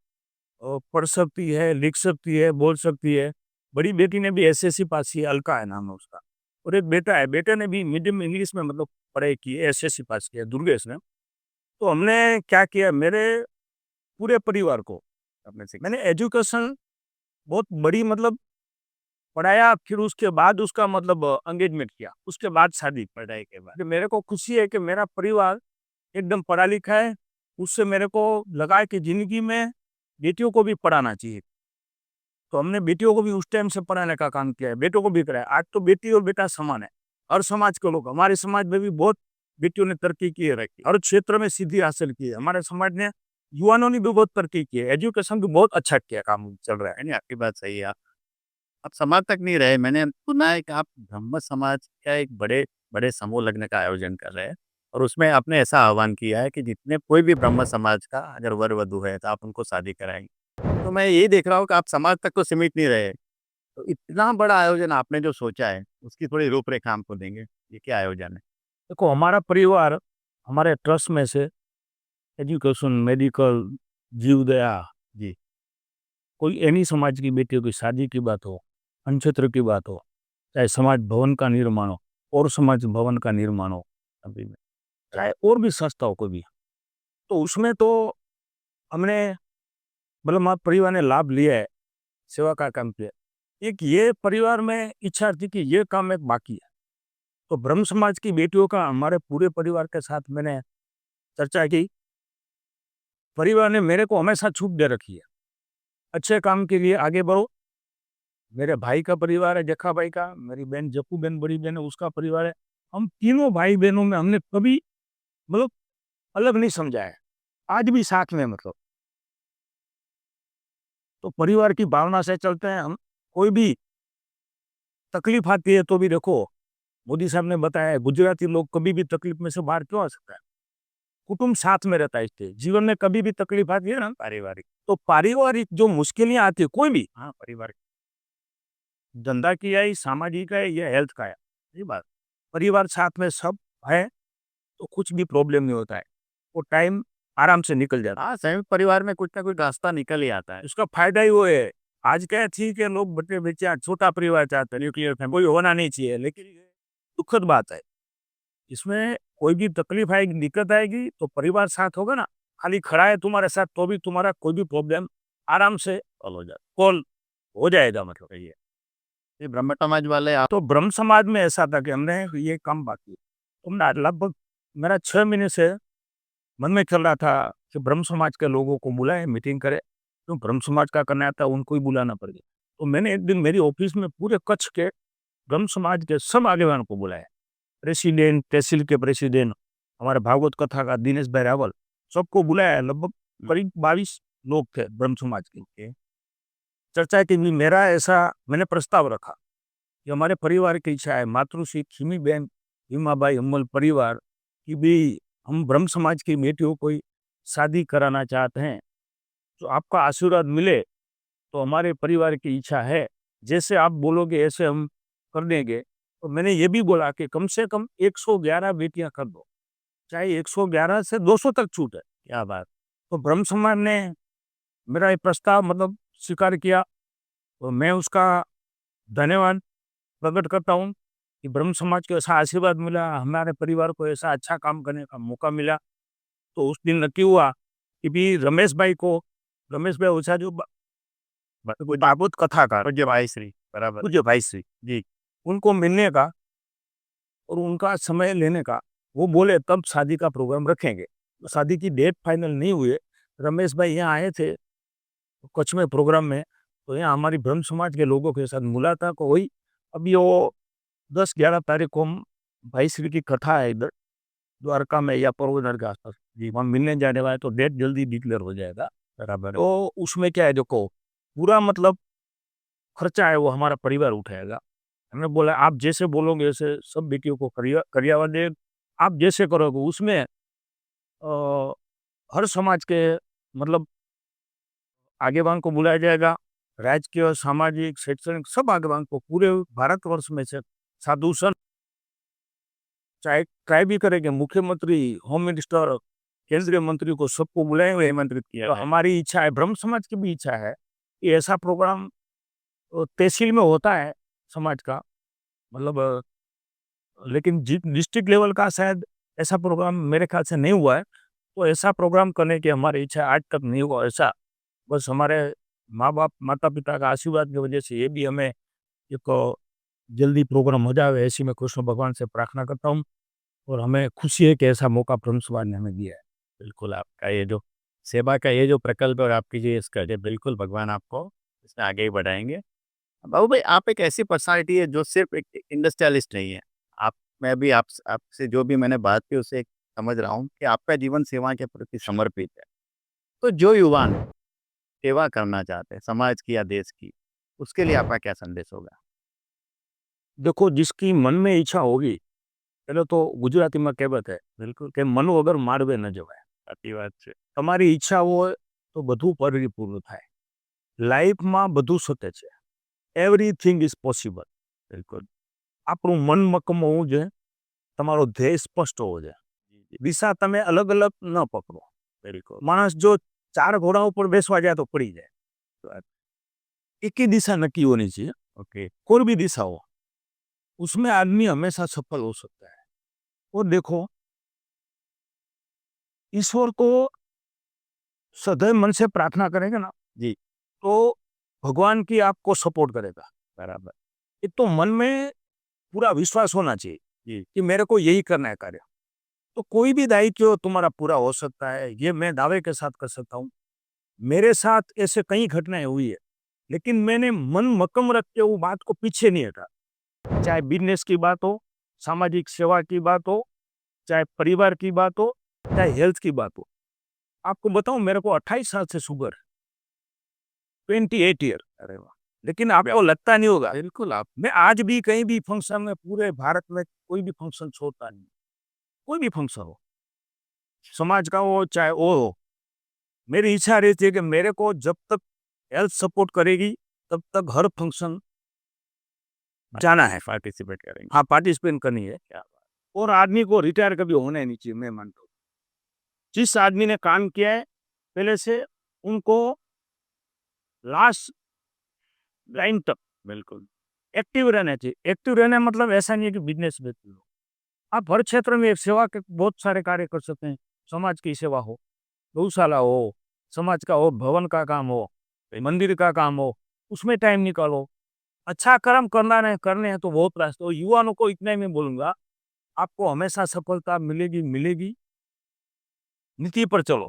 पढ़ सकती है, लिख सकती है, बोल सकती है। बड़ी बेटी ने भी एसएससी पास की है, अलका है नाम है उसका। और एक बेटा है, बेटे ने भी मीडियम इंग्लिश में मतलब पढ़ाई की है, एसएससी पास किया है, दुर्गेश ने। तो हमने क्या किया, मेरे पूरे परिवार को अपने से मैंने एजुकेशन बहुत बड़ी मतलब पढ़ाया। फिर उसके बाद उसका मतलब एंगेजमेंट किया, उसके बाद शादी, पढ़ाई के बाद। मेरे को खुशी है कि मेरा परिवार एकदम पढ़ा लिखा है। उससे मेरे को लगा है कि जिंदगी में बेटियों को भी पढ़ाना चाहिए। तो हमने बेटियों को भी उस टाइम से पढ़ाने का काम किया है, बेटों को भी कराया। आज तो बेटी और बेटा समान है। हर समाज के लोग, हमारे समाज में भी बहुत बेटियों ने तरक्की की है, रखी हर क्षेत्र में सिद्धि हासिल की है। हमारे समाज ने, युवाओं ने भी बहुत तरक्की की है, एजुकेशन भी बहुत अच्छा किया, काम चल रहा है। नहीं, आपकी बात सही है। आप समाज तक नहीं रहे, मैंने सुना है कि आप ब्रह्म समाज का एक बड़े बड़े समूह लगने का आयोजन कर रहे हैं और उसमें आपने ऐसा आह्वान किया है कि जितने कोई भी ब्रह्म समाज का अगर वर वधु है तो आप उनको शादी कराएंगे। तो मैं ये देख रहा हूँ कि आप समाज तक तो सीमित नहीं रहे। तो इतना बड़ा आयोजन आपने जो सोचा है, उसकी थोड़ी रूपरेखा हमको देंगे। ये क्या आयोजन है? देखो हमारा परिवार, हमारे ट्रस्ट में से एजुकेशन, मेडिकल, जीवदया, जी। कोई एनी समाज की बेटियों की शादी की बात हो, अनक्षेत्र की बात हो, चाहे समाज भवन का निर्माण हो और समाज भवन का निर्माण हो, अभी में चाहे और भी संस्थाओं को भी, तो उसमें तो हमने मतलब हमारे परिवार ने लाभ लिया है, सेवा का काम किया। एक ये परिवार में इच्छा थी कि ये काम एक बाकी है। तो ब्रह्म समाज की बेटियों का हमारे पूरे परिवार के साथ मैंने चर्चा की। परिवार ने मेरे को हमेशा छूट दे रखी है, अच्छे काम के लिए आगे बढ़ो। मेरे भाई का परिवार है, जखा भाई का, मेरी बहन जप्पू बहन बड़ी बहन है, उसका परिवार है। हम तीनों भाई बहनों में हमने कभी मतलब अलग नहीं समझा है, आज भी साथ में मतलब। तो परिवार की भावना से चलते हैं हम। कोई भी तकलीफ आती है तो भी देखो, मोदी साहब ने बताया है, गुजराती लोग कभी भी तकलीफ में से बाहर क्यों आ सकता है, कुटुंब साथ में रहता है। इसलिए जीवन में कभी भी तकलीफ आती है ना पारिवारिक। तो पारिवारिक जो मुश्किलें आती है, कोई भी, हाँ, परिवार। धंधा की है, सामाजिक है या हेल्थ का है, ये बात परिवार साथ में सब है तो कुछ भी प्रॉब्लम नहीं होता है, वो टाइम आराम से निकल जाता है। हाँ, संयुक्त परिवार में कुछ ना कुछ रास्ता निकल ही आता है। उसका फायदा ही वो है। आज क्या है, ठीक है, लोग बच्चे बच्चे छोटा परिवार चाहते हैं, न्यूक्लियर फैमिली कोई होना नहीं चाहिए, लेकिन ये दुखद बात है। इसमें कोई भी तकलीफ आएगी, दिक्कत आएगी तो परिवार साथ होगा ना, खाली खड़ा है तुम्हारे साथ तो भी तुम्हारा कोई भी प्रॉब्लम आराम से कॉल हो जाएगा, मतलब ये। ये ब्रह्म समाज वाले आप। तो ब्रह्म समाज में ऐसा था कि हमने ये काम बाकी, तुमने लगभग मेरा 6 महीने से मन में चल रहा था कि ब्रह्म समाज के लोगों को बुलाए, मीटिंग करे। तो ब्रह्म समाज का करना था, उनको ही बुलाना पड़ गया। तो मैंने एक दिन मेरी ऑफिस में पूरे कच्छ के ब्रह्म समाज के सब आगेवान को बुलाया, प्रेसिडेंट, तहसील के प्रेसिडेंट, हमारे भागवत कथा का दिनेश भाई रावल, सबको बुलाया। लगभग करीब 22 लोग थे ब्रह्म समाज के। चर्चा की मेरा ऐसा मैंने प्रस्ताव रखा कि हमारे परिवार की इच्छा है, मातृश्री खीमी बहन भीमाबाई अम्मल परिवार की भी हम ब्रह्म समाज की बेटियों को ही शादी कराना चाहते हैं। तो आपका आशीर्वाद मिले तो हमारे परिवार की इच्छा है, जैसे आप बोलोगे ऐसे हम कर देंगे। तो मैंने ये भी बोला कि कम से कम 111 बेटियां कर दो, चाहे 111 से 200 तक छूट है। क्या बात। तो ब्रह्म समाज ने मेरा ये प्रस्ताव मतलब स्वीकार किया, तो मैं उसका धन्यवाद प्रकट करता हूँ कि ब्रह्म समाज को ऐसा आशीर्वाद मिला, हमारे परिवार को ऐसा अच्छा काम करने का मौका मिला। तो उस दिन नक्की हुआ कि भी रमेश भाई ओझा जो बाबुत कथाकार पूज्य भाई श्री बराबर। पूज्य भाई श्री जी, उनको मिलने का और उनका समय लेने का, वो बोले तब शादी का प्रोग्राम रखेंगे। तो शादी की डेट फाइनल नहीं हुई। रमेश भाई यहाँ आए थे कच्छ में प्रोग्राम में, तो यहाँ हमारी ब्रह्म समाज के लोगों के साथ मुलाकात को हुई। अभी वो 10-11 तारीख को हम भाई श्री की कथा है इधर द्वारका में या पोरबंदर के आसपास जी, वहाँ मिलने जाने वाले, तो डेट जल्दी डिक्लेयर हो जाएगा। बराबर। तो उसमें क्या है, देखो पूरा मतलब खर्चा है वो हमारा परिवार उठाएगा। हमने बोला आप जैसे बोलोगे ऐसे सब बेटियों को करियावा दे, आप जैसे करोगे उसमें हर समाज के मतलब आगेवान को बुलाया जाएगा, राजकीय, सामाजिक, शैक्षणिक सब आगेवान को पूरे भारतवर्ष में से साधु संत चाहे ट्राई भी करेंगे, मुख्यमंत्री, होम मिनिस्टर, केंद्रीय मंत्री को सबको बुलाएंगे, आमंत्रित किया। तो हमारी इच्छा है, ब्रह्म समाज की भी इच्छा है कि ऐसा प्रोग्राम तहसील में होता है समाज का मतलब लेकिन डिस्ट्रिक्ट लेवल का शायद ऐसा प्रोग्राम मेरे ख्याल से नहीं हुआ है। तो ऐसा प्रोग्राम करने की हमारी इच्छा आज तक नहीं हुआ ऐसा। बस हमारे माँ बाप माता पिता का आशीर्वाद की वजह से ये भी हमें एक जल्दी प्रोग्राम हो जाए ऐसी मैं कृष्ण भगवान से प्रार्थना करता हूँ। और हमें खुशी है कि ऐसा मौका ब्रह्म समाज ने हमें दिया है। बिल्कुल, आपका ये जो सेवा का ये जो प्रकल्प है और आपकी जो इसका जो बिल्कुल भगवान आपको इसमें आगे ही बढ़ाएँगे। बाबू भाई, आप एक ऐसी पर्सनैलिटी है जो सिर्फ़ एक इंडस्ट्रियलिस्ट नहीं है। आप मैं भी आपसे जो भी मैंने बात की उससे समझ रहा हूँ कि आपका जीवन सेवा के प्रति समर्पित है। तो जो युवा सेवा करना चाहते हैं समाज की या देश की, उसके लिए आपका क्या संदेश होगा? देखो जिसकी मन में इच्छा होगी, पहले तो गुजराती में कહેવત है बिल्कुल कि मन वगर मार्गे न जवाय। साચી વાત છે। તમારી ઈચ્છા હોય તો બધું પરિપૂર્ણ થાય। લાઈફમાં બધું સત્ય છે, એવરીથિંગ ઇઝ પોસિબલ। बिल्कुल। આપણું મન મક્કમ હોવું જોઈએ, તમારો ધ્યેય સ્પષ્ટ હોવો જોઈએ, जी, जी। દિશા તમે અલગ અલગ ન પકડો। बिल्कुल। માણસ જો 4 ઘોડા ઉપર બેસવા જાય તો પડી જાય। तो एक ही दिशा नक्की होनी चाहिए, ओके। कोई भी दिशा हो, उसमें आदमी हमेशा सफल हो सकता है। और देखो ईश्वर को सदैव मन से प्रार्थना करेंगे ना, जी, तो भगवान की आपको सपोर्ट करेगा। बराबर। एक तो मन में पूरा विश्वास होना चाहिए जी, कि मेरे को यही करना है कार्य। तो कोई भी दायित्व तुम्हारा पूरा हो सकता है, ये मैं दावे के साथ कर सकता हूँ। मेरे साथ ऐसे कई घटनाएं हुई है, लेकिन मैंने मन मक्कम रख के वो बात को पीछे नहीं हटा। चाहे बिजनेस की बात हो, सामाजिक सेवा की बात हो, चाहे परिवार की बात हो, चाहे हेल्थ की बात हो। आपको बताऊं मेरे को 28 साल से शुगर है, 28 ईयर। अरे वाह! लेकिन आपको लगता नहीं होगा, बिल्कुल आप मैं आज भी कहीं भी फंक्शन में पूरे भारत में कोई भी फंक्शन छोड़ता नहीं। कोई भी फंक्शन हो, समाज का हो चाहे वो हो, मेरी इच्छा रहती है कि मेरे को जब तक हेल्थ सपोर्ट करेगी तब तक हर फंक्शन जाना है। पार्टिसिपेट करेंगे। हाँ, पार्टिसिपेट करनी है। क्या बात! और आदमी को रिटायर कभी होना ही नहीं चाहिए, मैं मानता हूँ। जिस आदमी ने काम किया है पहले से, उनको लास्ट लाइन तक बिल्कुल। एक्टिव रहना चाहिए। एक्टिव रहना मतलब ऐसा नहीं है कि बिजनेस में लो। आप हर क्षेत्र में एक सेवा के बहुत सारे कार्य कर सकते हैं। समाज की सेवा हो, गौशाला हो, समाज का हो, भवन का काम हो, मंदिर का काम हो, उसमें टाइम निकालो। अच्छा कर्म करने हैं तो बहुत रास्ते। तो युवाओं को इतना ही मैं बोलूँगा, आपको हमेशा सफलता मिलेगी, मिलेगी। नीति पर चलो।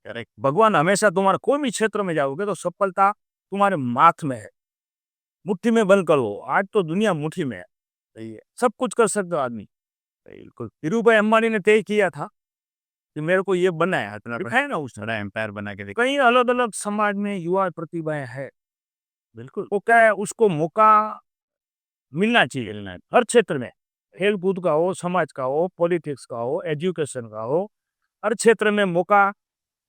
करेक्ट। भगवान हमेशा तुम्हारे कोई भी क्षेत्र में जाओगे तो सफलता तुम्हारे हाथ में है। मुट्ठी में बंद कर लो। आज तो दुनिया मुट्ठी में है। सही है। सब कुछ कर सकते हो आदमी। बिल्कुल। धीरूभाई अंबानी ने तय किया था कि मेरे को ये बनना है। अपना है ना उस बड़ा एम्पायर बना के कई अलग-अलग समाज में युवा प्रतिभाएं हैं। बिल्कुल। वो क्या है, उसको मौका मिलना चाहिए। खेलना है। हर क्षेत्र में, खेल-कूद का हो, समाज का हो, पॉलिटिक्स का हो, एजुकेशन का हो, हर क्षेत्र में मौका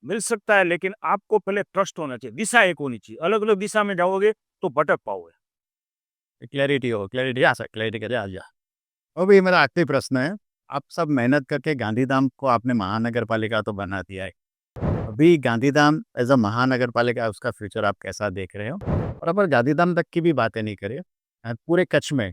मिल सकता है, लेकिन आपको पहले ट्रस्ट होना चाहिए। दिशा एक होनी चाहिए। अलग-अलग दिशा में जाओगे तो भटक पाओगे। क्लैरिटी आ सक क्लैरिटी करे आ जा। अभी मेरा आखिरी प्रश्न है, आप सब मेहनत करके गांधीधाम को आपने महानगर पालिका तो बना दिया है। अभी गांधीधाम एज अ महानगर पालिका उसका फ्यूचर आप कैसा देख रहे हो? और अगर गांधीधाम तक की भी बातें नहीं करें, पूरे कच्छ में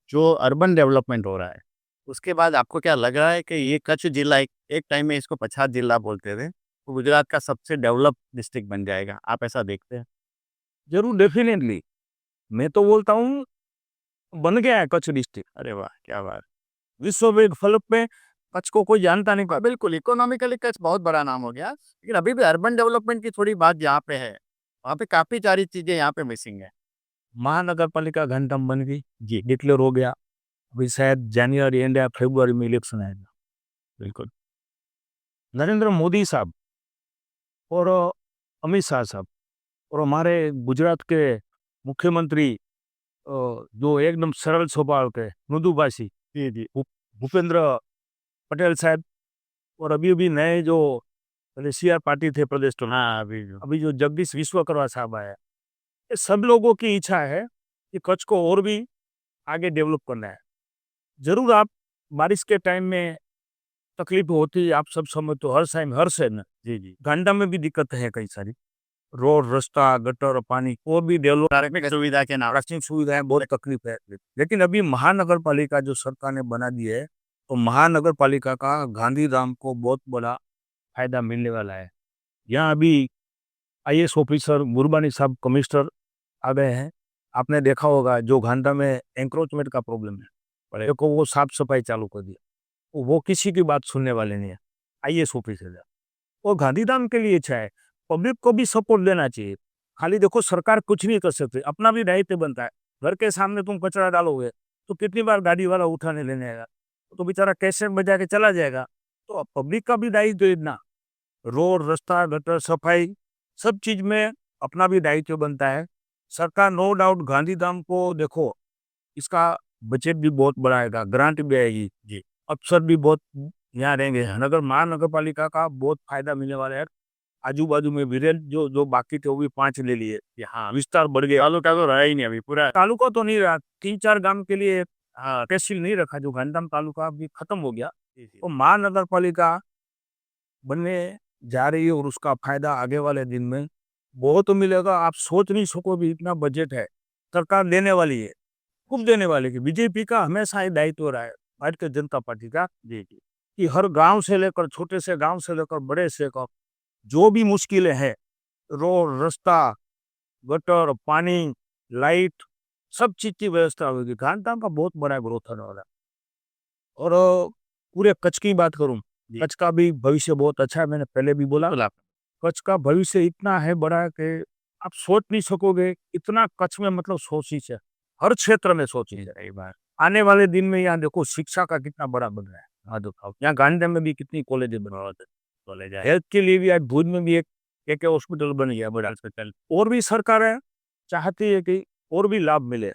जो अर्बन डेवलपमेंट हो रहा है, उसके बाद आपको क्या लग रहा है कि ये कच्छ जिला एक टाइम में इसको पछात जिला बोलते थे, तो गुजरात का सबसे डेवलप डिस्ट्रिक्ट बन जाएगा, आप ऐसा देखते हैं? जरूर, डेफिनेटली। मैं तो बोलता हूँ बन गया है कच्छ डिस्ट्रिक्ट। अरे वाह! क्या बात! विश्व बैंक फलक में कच्छ को कोई जानता नहीं। बिल्कुल, इकोनॉमिकली कच्छ बहुत बड़ा नाम हो गया, लेकिन अभी भी अर्बन डेवलपमेंट की थोड़ी बात यहाँ पे है, वहाँ पे काफ़ी सारी चीज़ें यहाँ पे मिसिंग है। महानगर पालिका घंटाम बन गई, जी, डिक्लेयर हो गया। अभी शायद जनवरी एंड या फरवरी में इलेक्शन आएगा। बिल्कुल। नरेंद्र मोदी साहब और अमित शाह साहब और हमारे गुजरात के मुख्यमंत्री जो एकदम सरल स्वभाव के मृदुभाषी जी, जी। भूपेंद्र पटेल साहब, और अभी अभी नए जो पहले CR पार्टी थे प्रदेश तो हाँ, अभी जो जगदीश विश्वकर्मा साहब आए, ये सब लोगों की इच्छा है कि कच्छ को और भी आगे डेवलप करना है। जरूर आप बारिश के टाइम में तकलीफ होती है, आप सब समझ तो हर टाइम हर से न जी, जी। घंटा में भी दिक्कत है कई सारी, रोड रास्ता गटर पानी और भी डेवलप प्राथमिक सुविधा के नाम प्राथमिक सुविधाएं बहुत तकलीफ है। लेकिन अभी महानगर पालिका जो सरकार ने बना दी है, तो महानगर पालिका का गांधीधाम को बहुत बड़ा फायदा मिलने वाला है। यहाँ अभी IAS ऑफिसर मुरबानी साहब कमिश्नर आ गए हैं। आपने देखा होगा जो घंटा में एंक्रोचमेंट का प्रॉब्लम है, देखो वो साफ सफाई चालू कर दिया। तो वो किसी की बात सुनने वाले नहीं है। IAS ऑफिसर है वो गांधीधाम के लिए अच्छा है। पब्लिक को भी सपोर्ट देना चाहिए। खाली देखो सरकार कुछ नहीं कर सकती, अपना भी दायित्व बनता है। घर के सामने तुम कचरा डालोगे तो कितनी बार गाड़ी वाला उठाने लेने आएगा, तो बेचारा कैसे बजा के चला जाएगा। तो पब्लिक का भी दायित्व इतना, रोड रास्ता गटर सफाई सब चीज में अपना भी दायित्व बनता है। सरकार नो डाउट गांधीधाम को देखो, इसका बजट भी बहुत बढ़ाएगा, ग्रांट भी आएगी जी, अफसर भी बहुत यहाँ रहेंगे। नगर महानगर पालिका का बहुत फायदा मिलने वाला है। आजू बाजू में भी रेल जो जो बाकी थे वो भी 5 ले लिए। हाँ, विस्तार बढ़ गया। तालुका तो रहा ही नहीं अभी पूरा। तालुका तो नहीं रहा, 3-4 गांव के लिए तहसील नहीं रखा, जो घंटाम तालुका भी खत्म हो गया। जी, जी। तो महानगर पालिका बनने जा रही है और उसका फायदा आगे वाले दिन में बहुत मिलेगा। आप सोच नहीं सको भी, इतना बजट है सरकार देने वाली है, खूब देने वाली है। बीजेपी का हमेशा ही दायित्व रहा है, भारतीय जनता पार्टी का, जी, जी। कि हर गांव से लेकर छोटे से गांव से लेकर बड़े से गांव जो भी मुश्किलें हैं, रोड रास्ता गटर पानी लाइट सब चीज की व्यवस्था होगी। गांधीधाम का बहुत बड़ा ग्रोथ होने वाला है। और पूरे कच्छ की बात करूं, जी। कच्छ का भी भविष्य बहुत अच्छा है। मैंने पहले भी बोला, बिल्कुल आप कच्छ का भविष्य इतना है बड़ा कि आप सोच नहीं सकोगे। इतना कच्छ में मतलब सोचिश है, हर क्षेत्र में सोचिश है। सही बात। आने वाले दिन में यहाँ देखो शिक्षा का कितना बड़ा बन रहा है। हाँ दिखाओ, यहाँ गांधी में भी कितनी कॉलेज बन रहा है। कॉलेज है। हेल्थ के लिए भी आज भुज में भी एक हॉस्पिटल बन गया, बड़ा हॉस्पिटल। और भी सरकारें चाहती है कि और भी लाभ मिले,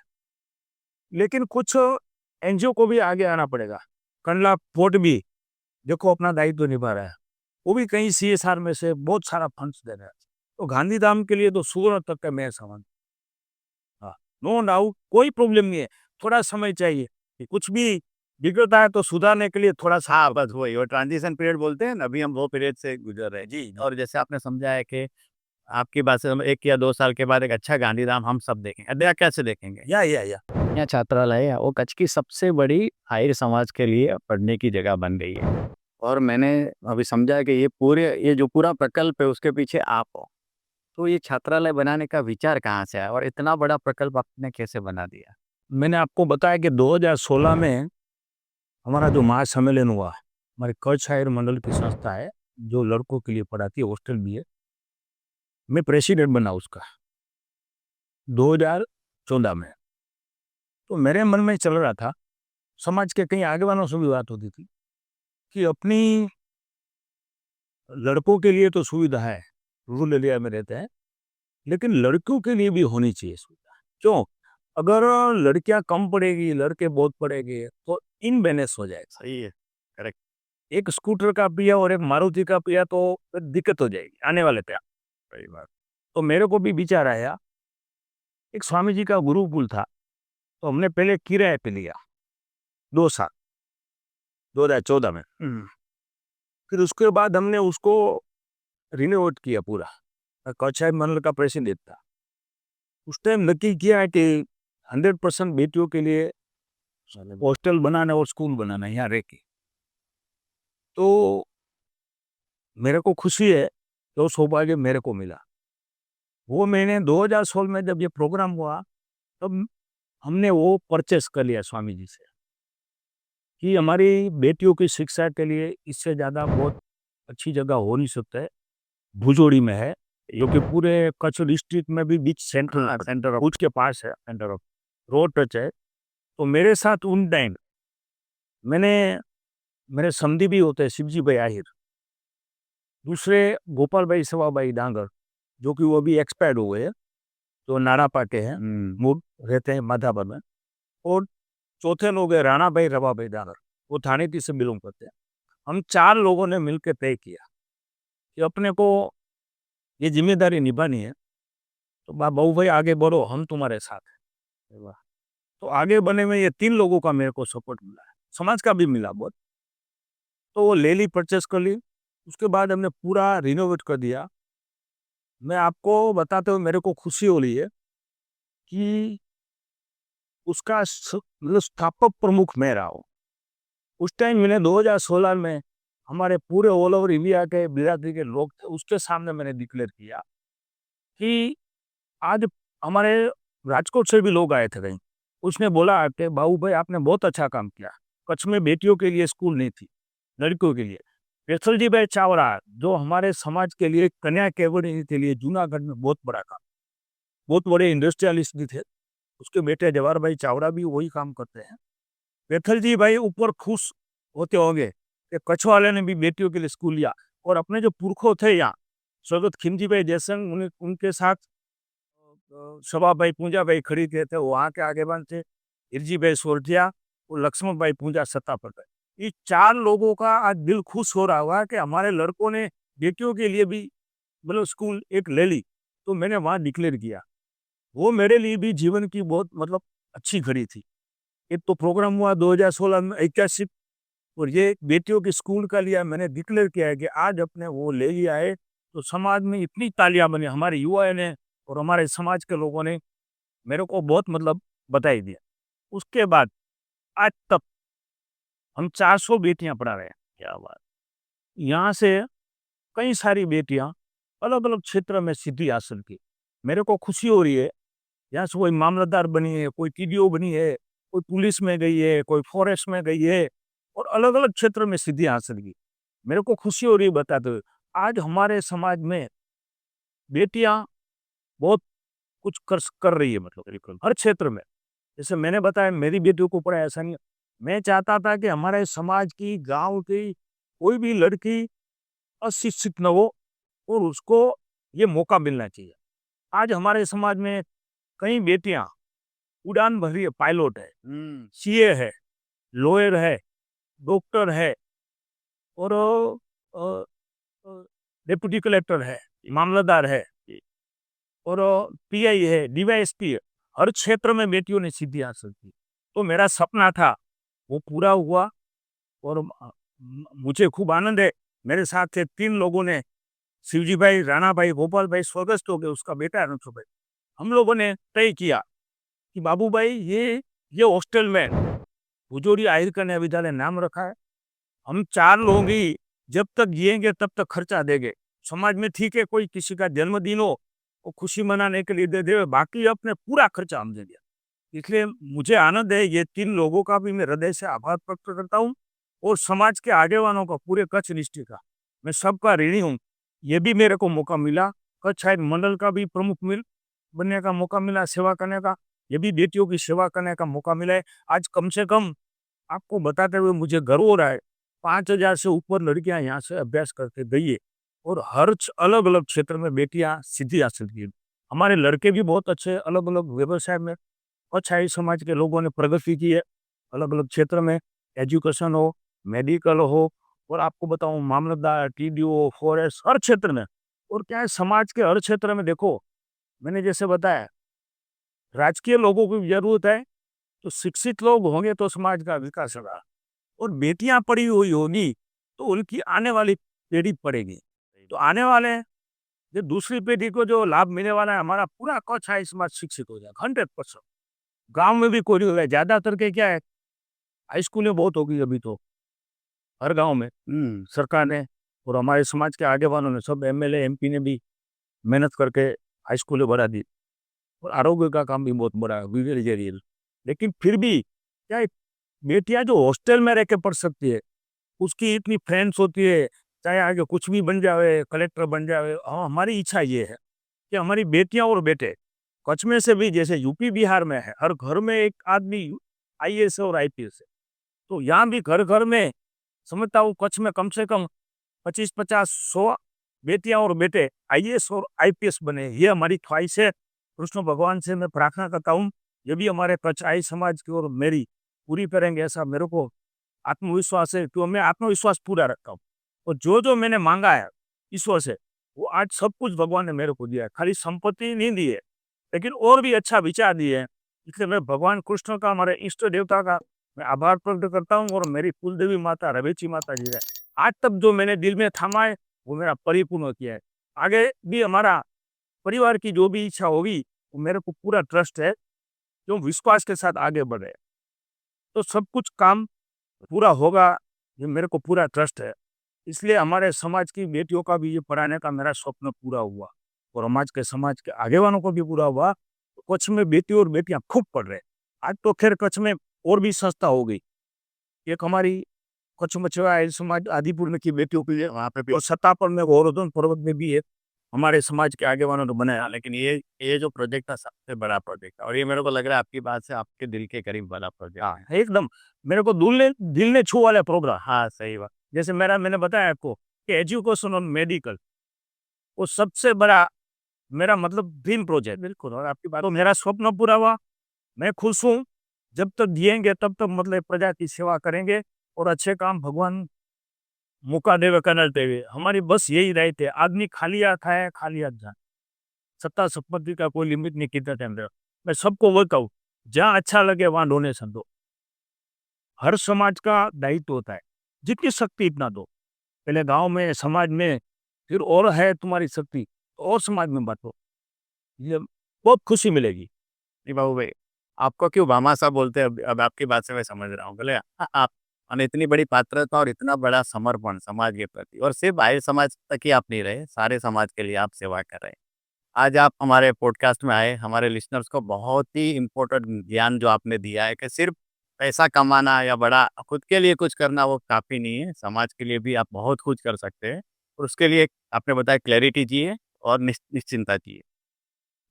लेकिन कुछ NGO को भी आगे आना पड़ेगा। कंडला पोर्ट भी देखो अपना दायित्व निभा रहा है, वो भी कहीं CSR में से बहुत सारा फंड्स दे रहा है। तो गांधीधाम के लिए तो सुवर्ण तक का मैं समान। हाँ, नो डाउट कोई प्रॉब्लम नहीं है, थोड़ा समय चाहिए। कुछ भी बिगड़ता है तो सुधारने के लिए थोड़ा सा हाँ, बस वही, वो ट्रांजिशन पीरियड बोलते हैं ना, अभी हम वो पीरियड से गुजर रहे हैं। जी। और जैसे आपने समझा है कि आपकी बात से हम 1 या 2 साल के बाद एक अच्छा गांधीधाम हम सब देखेंगे। अध्याय कैसे देखेंगे? या यहाँ छात्रालय है, वो कच्छ की सबसे बड़ी आर्य समाज के लिए पढ़ने की जगह बन गई है। और मैंने अभी समझा कि ये जो पूरा प्रकल्प है उसके पीछे आप हो। तो ये छात्रालय बनाने का विचार कहाँ से आया और इतना बड़ा प्रकल्प आपने कैसे बना दिया? मैंने आपको बताया कि 2016 में हमारा जो महासम्मेलन हुआ, हमारे कच्छ आर्य मंडल की संस्था है जो लड़कों के लिए पढ़ाती है, हॉस्टल भी है। मैं प्रेसिडेंट बना उसका 2014 में। तो मेरे मन में चल रहा था, समाज के कई आगेवानों से भी बात होती थी कि अपनी लड़कों के लिए तो सुविधा है, रूरल एरिया में रहते हैं, लेकिन लड़कियों के लिए भी होनी चाहिए सुविधा। क्यों? अगर लड़कियां कम पढ़ेगी लड़के बहुत पढ़ेंगे तो इनबैलेंस हो जाएगा। सही है, करेक्ट। एक स्कूटर का पिया और एक मारुति का पिया तो फिर दिक्कत हो जाएगी आने वाले पे। सही बात। तो मेरे को भी विचार आया, एक स्वामी जी का गुरुकुल था तो हमने पहले किराए पे लिया 2 साल, 2014 में। फिर उसके बाद हमने उसको रिनोवेट किया पूरा। मैं कच्छ मंडल का प्रेसिडेंट था। उस टाइम नक्की किया है कि 100% बेटियों के लिए हॉस्टल बनाना और स्कूल बनाना यहाँ रह के। तो मेरे को खुशी है कि वो सौभाग्य मेरे को मिला। वो मैंने 2016 में जब ये प्रोग्राम हुआ, तब हमने वो परचेस कर लिया स्वामी जी से कि हमारी बेटियों की शिक्षा के लिए इससे ज़्यादा बहुत अच्छी जगह हो नहीं सकता है। भुजोड़ी में है, जो कि पूरे कच्छ डिस्ट्रिक्ट में भी बीच सेंटर ऑफ भुज के पास है, सेंटर ऑफ रोड टच है। तो मेरे साथ उन टाइम मैंने मेरे समधी भी होते हैं शिवजी भाई आहिर, दूसरे गोपाल भाई सवाबाई डांगर, जो कि वो अभी एक्सपायर्ड हुए हैं, तो नारापा के हैं, मूल रहते हैं माधापुर में। और चौथे लोग है राणा भाई रवा भाई डांगर, वो थानेती से बिलोंग करते हैं। हम 4 लोगों ने मिलकर तय किया कि अपने को ये जिम्मेदारी निभानी है। तो बाबू भाई आगे बढ़ो, हम तुम्हारे साथ हैं। वाह। तो आगे बने में ये 3 लोगों का मेरे को सपोर्ट मिला है, समाज का भी मिला बहुत। तो वो ले ली, परचेस कर ली। उसके बाद हमने पूरा रिनोवेट कर दिया। मैं आपको बताते हुए मेरे को खुशी हो रही है कि उसका मतलब स्थापक प्रमुख मैं रहा हूँ। उस टाइम मैंने 2016 में हमारे पूरे ऑल ओवर इंडिया के बिरादरी के लोग थे, उसके सामने मैंने डिक्लेयर किया कि आज हमारे राजकोट से भी लोग आए थे कहीं। उसने बोला कि बाबू भाई आपने बहुत अच्छा काम किया। कच्छ में बेटियों के लिए स्कूल नहीं थी, लड़कियों के लिए। पेथलजी भाई चावड़ा, जो हमारे समाज के लिए कन्या केवड़ी के लिए जूनागढ़ में बहुत बड़ा काम, बहुत बड़े इंडस्ट्रियलिस्ट भी थे। उसके बेटे जवाहर भाई चावड़ा भी वही काम करते हैं। पेथलजी भाई ऊपर खुश होते होंगे कि कच्छ वाले ने भी बेटियों के लिए स्कूल लिया। और अपने जो पुरखों थे यहाँ, स्वर्गत खिमजी भाई जयसंग, उनके साथ सभा भाई पूंजा भाई खड़ी थे, वहाँ के आगेवान थे हिरजी भाई सोरठिया और लक्ष्मण भाई पूंजा सत्ता पर गए। ये 4 लोगों का आज दिल खुश हो रहा हुआ कि हमारे लड़कों ने बेटियों के लिए भी मतलब स्कूल एक ले ली। तो मैंने वहाँ डिक्लेयर किया, वो मेरे लिए भी जीवन की बहुत मतलब अच्छी घड़ी थी। एक तो प्रोग्राम हुआ 2016 में ऐतिहासिक, और ये बेटियों के स्कूल का लिया, मैंने डिक्लेयर किया है कि आज अपने वो ले लिया है। तो समाज में इतनी तालियां बनी, हमारे युवा ने और हमारे समाज के लोगों ने मेरे को बहुत मतलब बधाई दिया। उसके बाद आज तक हम 400 बेटियां पढ़ा रहे हैं। क्या बात। यहाँ से कई सारी बेटियां अलग अलग क्षेत्र में सिद्धि हासिल की। मेरे को खुशी हो रही है, यहाँ से कोई मामलतदार बनी है, कोई टीडीओ बनी है, कोई पुलिस में गई है, कोई फॉरेस्ट में गई है, और अलग अलग क्षेत्र में सिद्धि हासिल की। मेरे को खुशी हो रही है बताते हुए। आज हमारे समाज में बेटियां बहुत कुछ कर रही है, मतलब बिल्कुल हर क्षेत्र में। जैसे मैंने बताया मेरी बेटियों को पढ़ा, ऐसा नहीं है। मैं चाहता था कि हमारे समाज की, गांव की कोई भी लड़की अशिक्षित न हो और उसको ये मौका मिलना चाहिए। आज हमारे समाज में कई बेटियां उड़ान भरी है, पायलट है, सीए है, लॉयर है, डॉक्टर है, और अ, अ, डिप्टी कलेक्टर है, मामलतदार है, और पीआई है, डीवाईएसपी है। हर क्षेत्र में बेटियों ने सिद्धि हासिल की। तो मेरा सपना था वो पूरा हुआ। और मुझे खूब आनंद है, मेरे साथ थे 3 लोगों ने, शिवजी भाई, राणा भाई, गोपाल भाई स्वर्गस्थ हो गए, उसका बेटा रणछोड़ भाई। हम लोगों ने तय किया कि बाबू भाई ये हॉस्टल में भुजोड़ी आहिर कन्या विद्यालय नाम रखा है। हम 4 लोग ही जब तक जिएंगे तब तक खर्चा देंगे। समाज में ठीक है, कोई किसी का जन्मदिन हो, वो खुशी मनाने के लिए दे दे, बाकी अपने पूरा खर्चा हम देंगे। इसलिए मुझे आनंद है, ये 3 लोगों का भी मैं हृदय से आभार व्यक्त करता हूँ। और समाज के आगेवानों का, पूरे कच्छ डिस्ट्रिक्ट का मैं सबका ऋणी हूँ। ये भी मेरे को मौका मिला, कच्छ साहिब मंडल का भी प्रमुख बनने का मौका मिला, सेवा करने का। ये भी बेटियों की सेवा करने का मौका मिला है। आज कम से कम आपको बताते हुए मुझे गर्व हो रहा है, 5,000 से ऊपर लड़कियां यहाँ से अभ्यास करके गई है, और हर अलग अलग क्षेत्र में बेटियां सिद्धि हासिल की। हमारे लड़के भी बहुत अच्छे अलग अलग व्यवसाय में, अच्छाई समाज के लोगों ने प्रगति की है अलग अलग क्षेत्र में, एजुकेशन हो, मेडिकल हो, और आपको बताऊं मामलतदार, टीडीओ, फॉरेस्ट, हर क्षेत्र में। और क्या है, समाज के हर क्षेत्र में देखो, मैंने जैसे बताया, राजकीय लोगों की भी जरूरत है, तो शिक्षित लोग होंगे तो समाज का विकास होगा, और बेटियां पढ़ी हुई होगी तो उनकी आने वाली पीढ़ी पढ़ेगी, तो आने वाले जो दूसरी पीढ़ी को जो लाभ मिलने वाला है, हमारा पूरा कच्छ है समाज शिक्षित हो जाएगा 100%। गांव में भी कोई नहीं होगा, ज्यादातर के क्या है, हाई स्कूलें बहुत होगी अभी तो हर गांव में। सरकार ने और हमारे समाज के आगे वालों ने, सब एमएलए एमपी ने भी मेहनत करके हाई स्कूलें बढ़ा दी, और आरोग्य का काम भी बहुत बड़ा है, वेरी रियल। लेकिन फिर भी क्या है, बेटियां जो हॉस्टल में रह के पढ़ सकती है, उसकी इतनी फ्रेंड्स होती है, चाहे आगे कुछ भी बन जावे, कलेक्टर बन जावे। हाँ, हमारी इच्छा ये है कि हमारी बेटियां और बेटे कच्छ में से भी, जैसे यूपी बिहार में है, हर घर में एक आदमी आईएएस और आईपीएस है, तो यहाँ भी घर घर में समझता हूँ कच्छ में कम से कम 25, 50, 100 बेटियां और बेटे आईएएस और आईपीएस बने। ये हमारी ख्वाहिश है। कृष्ण भगवान से मैं प्रार्थना करता हूँ, ये भी हमारे कच्छ समाज की और मेरी पूरी करेंगे, ऐसा मेरे को आत्मविश्वास है। तो मैं आत्मविश्वास पूरा रखता हूँ, और जो जो मैंने मांगा है ईश्वर से, वो आज सब कुछ भगवान ने मेरे को दिया है। खाली संपत्ति नहीं दी है, लेकिन और भी अच्छा विचार दिए हैं। इसलिए मैं भगवान कृष्ण का, हमारे इष्ट देवता का मैं आभार प्रकट करता हूँ, और मेरी कुलदेवी माता रवेची माता जी ने आज तक जो मैंने दिल में थामा है, वो मेरा परिपूर्ण किया है। आगे भी हमारा परिवार की जो भी इच्छा होगी, वो मेरे को पूरा ट्रस्ट है, जो विश्वास के साथ आगे बढ़े तो सब कुछ काम पूरा होगा, ये मेरे को पूरा ट्रस्ट है। इसलिए हमारे समाज की बेटियों का भी ये पढ़ाने का मेरा स्वप्न पूरा हुआ, और समाज के आगे वालों को भी पूरा हुआ। कच्छ में बेटी और बेटियां खूब पढ़ रहे। आज तो खैर कच्छ में और भी संस्था हो गई, एक हमारी कच्छ मछुआ समाज आदिपुर में की बेटियों के लिए वहाँ पे भी, और सत्तापुर में, गोवर्धन पर्वत में भी है, हमारे समाज के आगे वालों ने बनाया। लेकिन ये जो प्रोजेक्ट था सबसे बड़ा प्रोजेक्ट है, और ये मेरे को लग रहा है आपकी बात से आपके दिल के करीब वाला प्रोजेक्ट हाँ, है। एकदम मेरे को दिल ने छू वाला प्रोग्राम। हाँ, सही बात। जैसे मैंने बताया आपको कि एजुकेशन और मेडिकल, वो सबसे बड़ा मेरा मतलब ड्रीम प्रोजेक्ट। बिल्कुल, और आपकी बात, तो मेरा स्वप्न पूरा हुआ, मैं खुश हूँ। जब तक जिएंगे तब तक मतलब प्रजा की सेवा करेंगे, और अच्छे काम भगवान मौका देवे करना देवे। हमारी बस यही रहते, आदमी खाली हाथ आए खाली हाथ जाए, सत्ता संपत्ति का कोई लिमिट नहीं कितना टाइम देगा। मैं सबको वो कहूँ, जहाँ अच्छा लगे वहाँ डोनेशन दो। हर समाज का दायित्व होता है, जितनी शक्ति इतना दो। पहले गांव में, समाज में, फिर और है तुम्हारी शक्ति तो और समाज में बांटो, ये बहुत खुशी मिलेगी। नहीं बाबू भाई, आपको क्यों भामाशाह बोलते हैं, अब आपकी बात से मैं समझ रहा हूँ। बोले आप और इतनी बड़ी पात्रता और इतना बड़ा समर्पण समाज के प्रति, और सिर्फ आर्य समाज तक ही आप नहीं रहे, सारे समाज के लिए आप सेवा कर रहे हैं। आज आप हमारे पॉडकास्ट में आए, हमारे लिसनर्स को बहुत ही इम्पोर्टेंट ज्ञान जो आपने दिया है कि सिर्फ पैसा कमाना या बड़ा खुद के लिए कुछ करना वो काफ़ी नहीं है, समाज के लिए भी आप बहुत कुछ कर सकते हैं। और उसके लिए आपने बताया क्लैरिटी चाहिए और निश्चिंता चाहिए।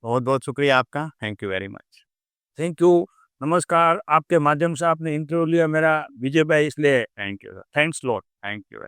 बहुत बहुत शुक्रिया आपका, thank you very much. Thank you, नमस्कार। आपके माध्यम से आपने इंटरव्यू लिया मेरा विजय भाई, इसलिए thank you sir. Thanks lot. Thank you.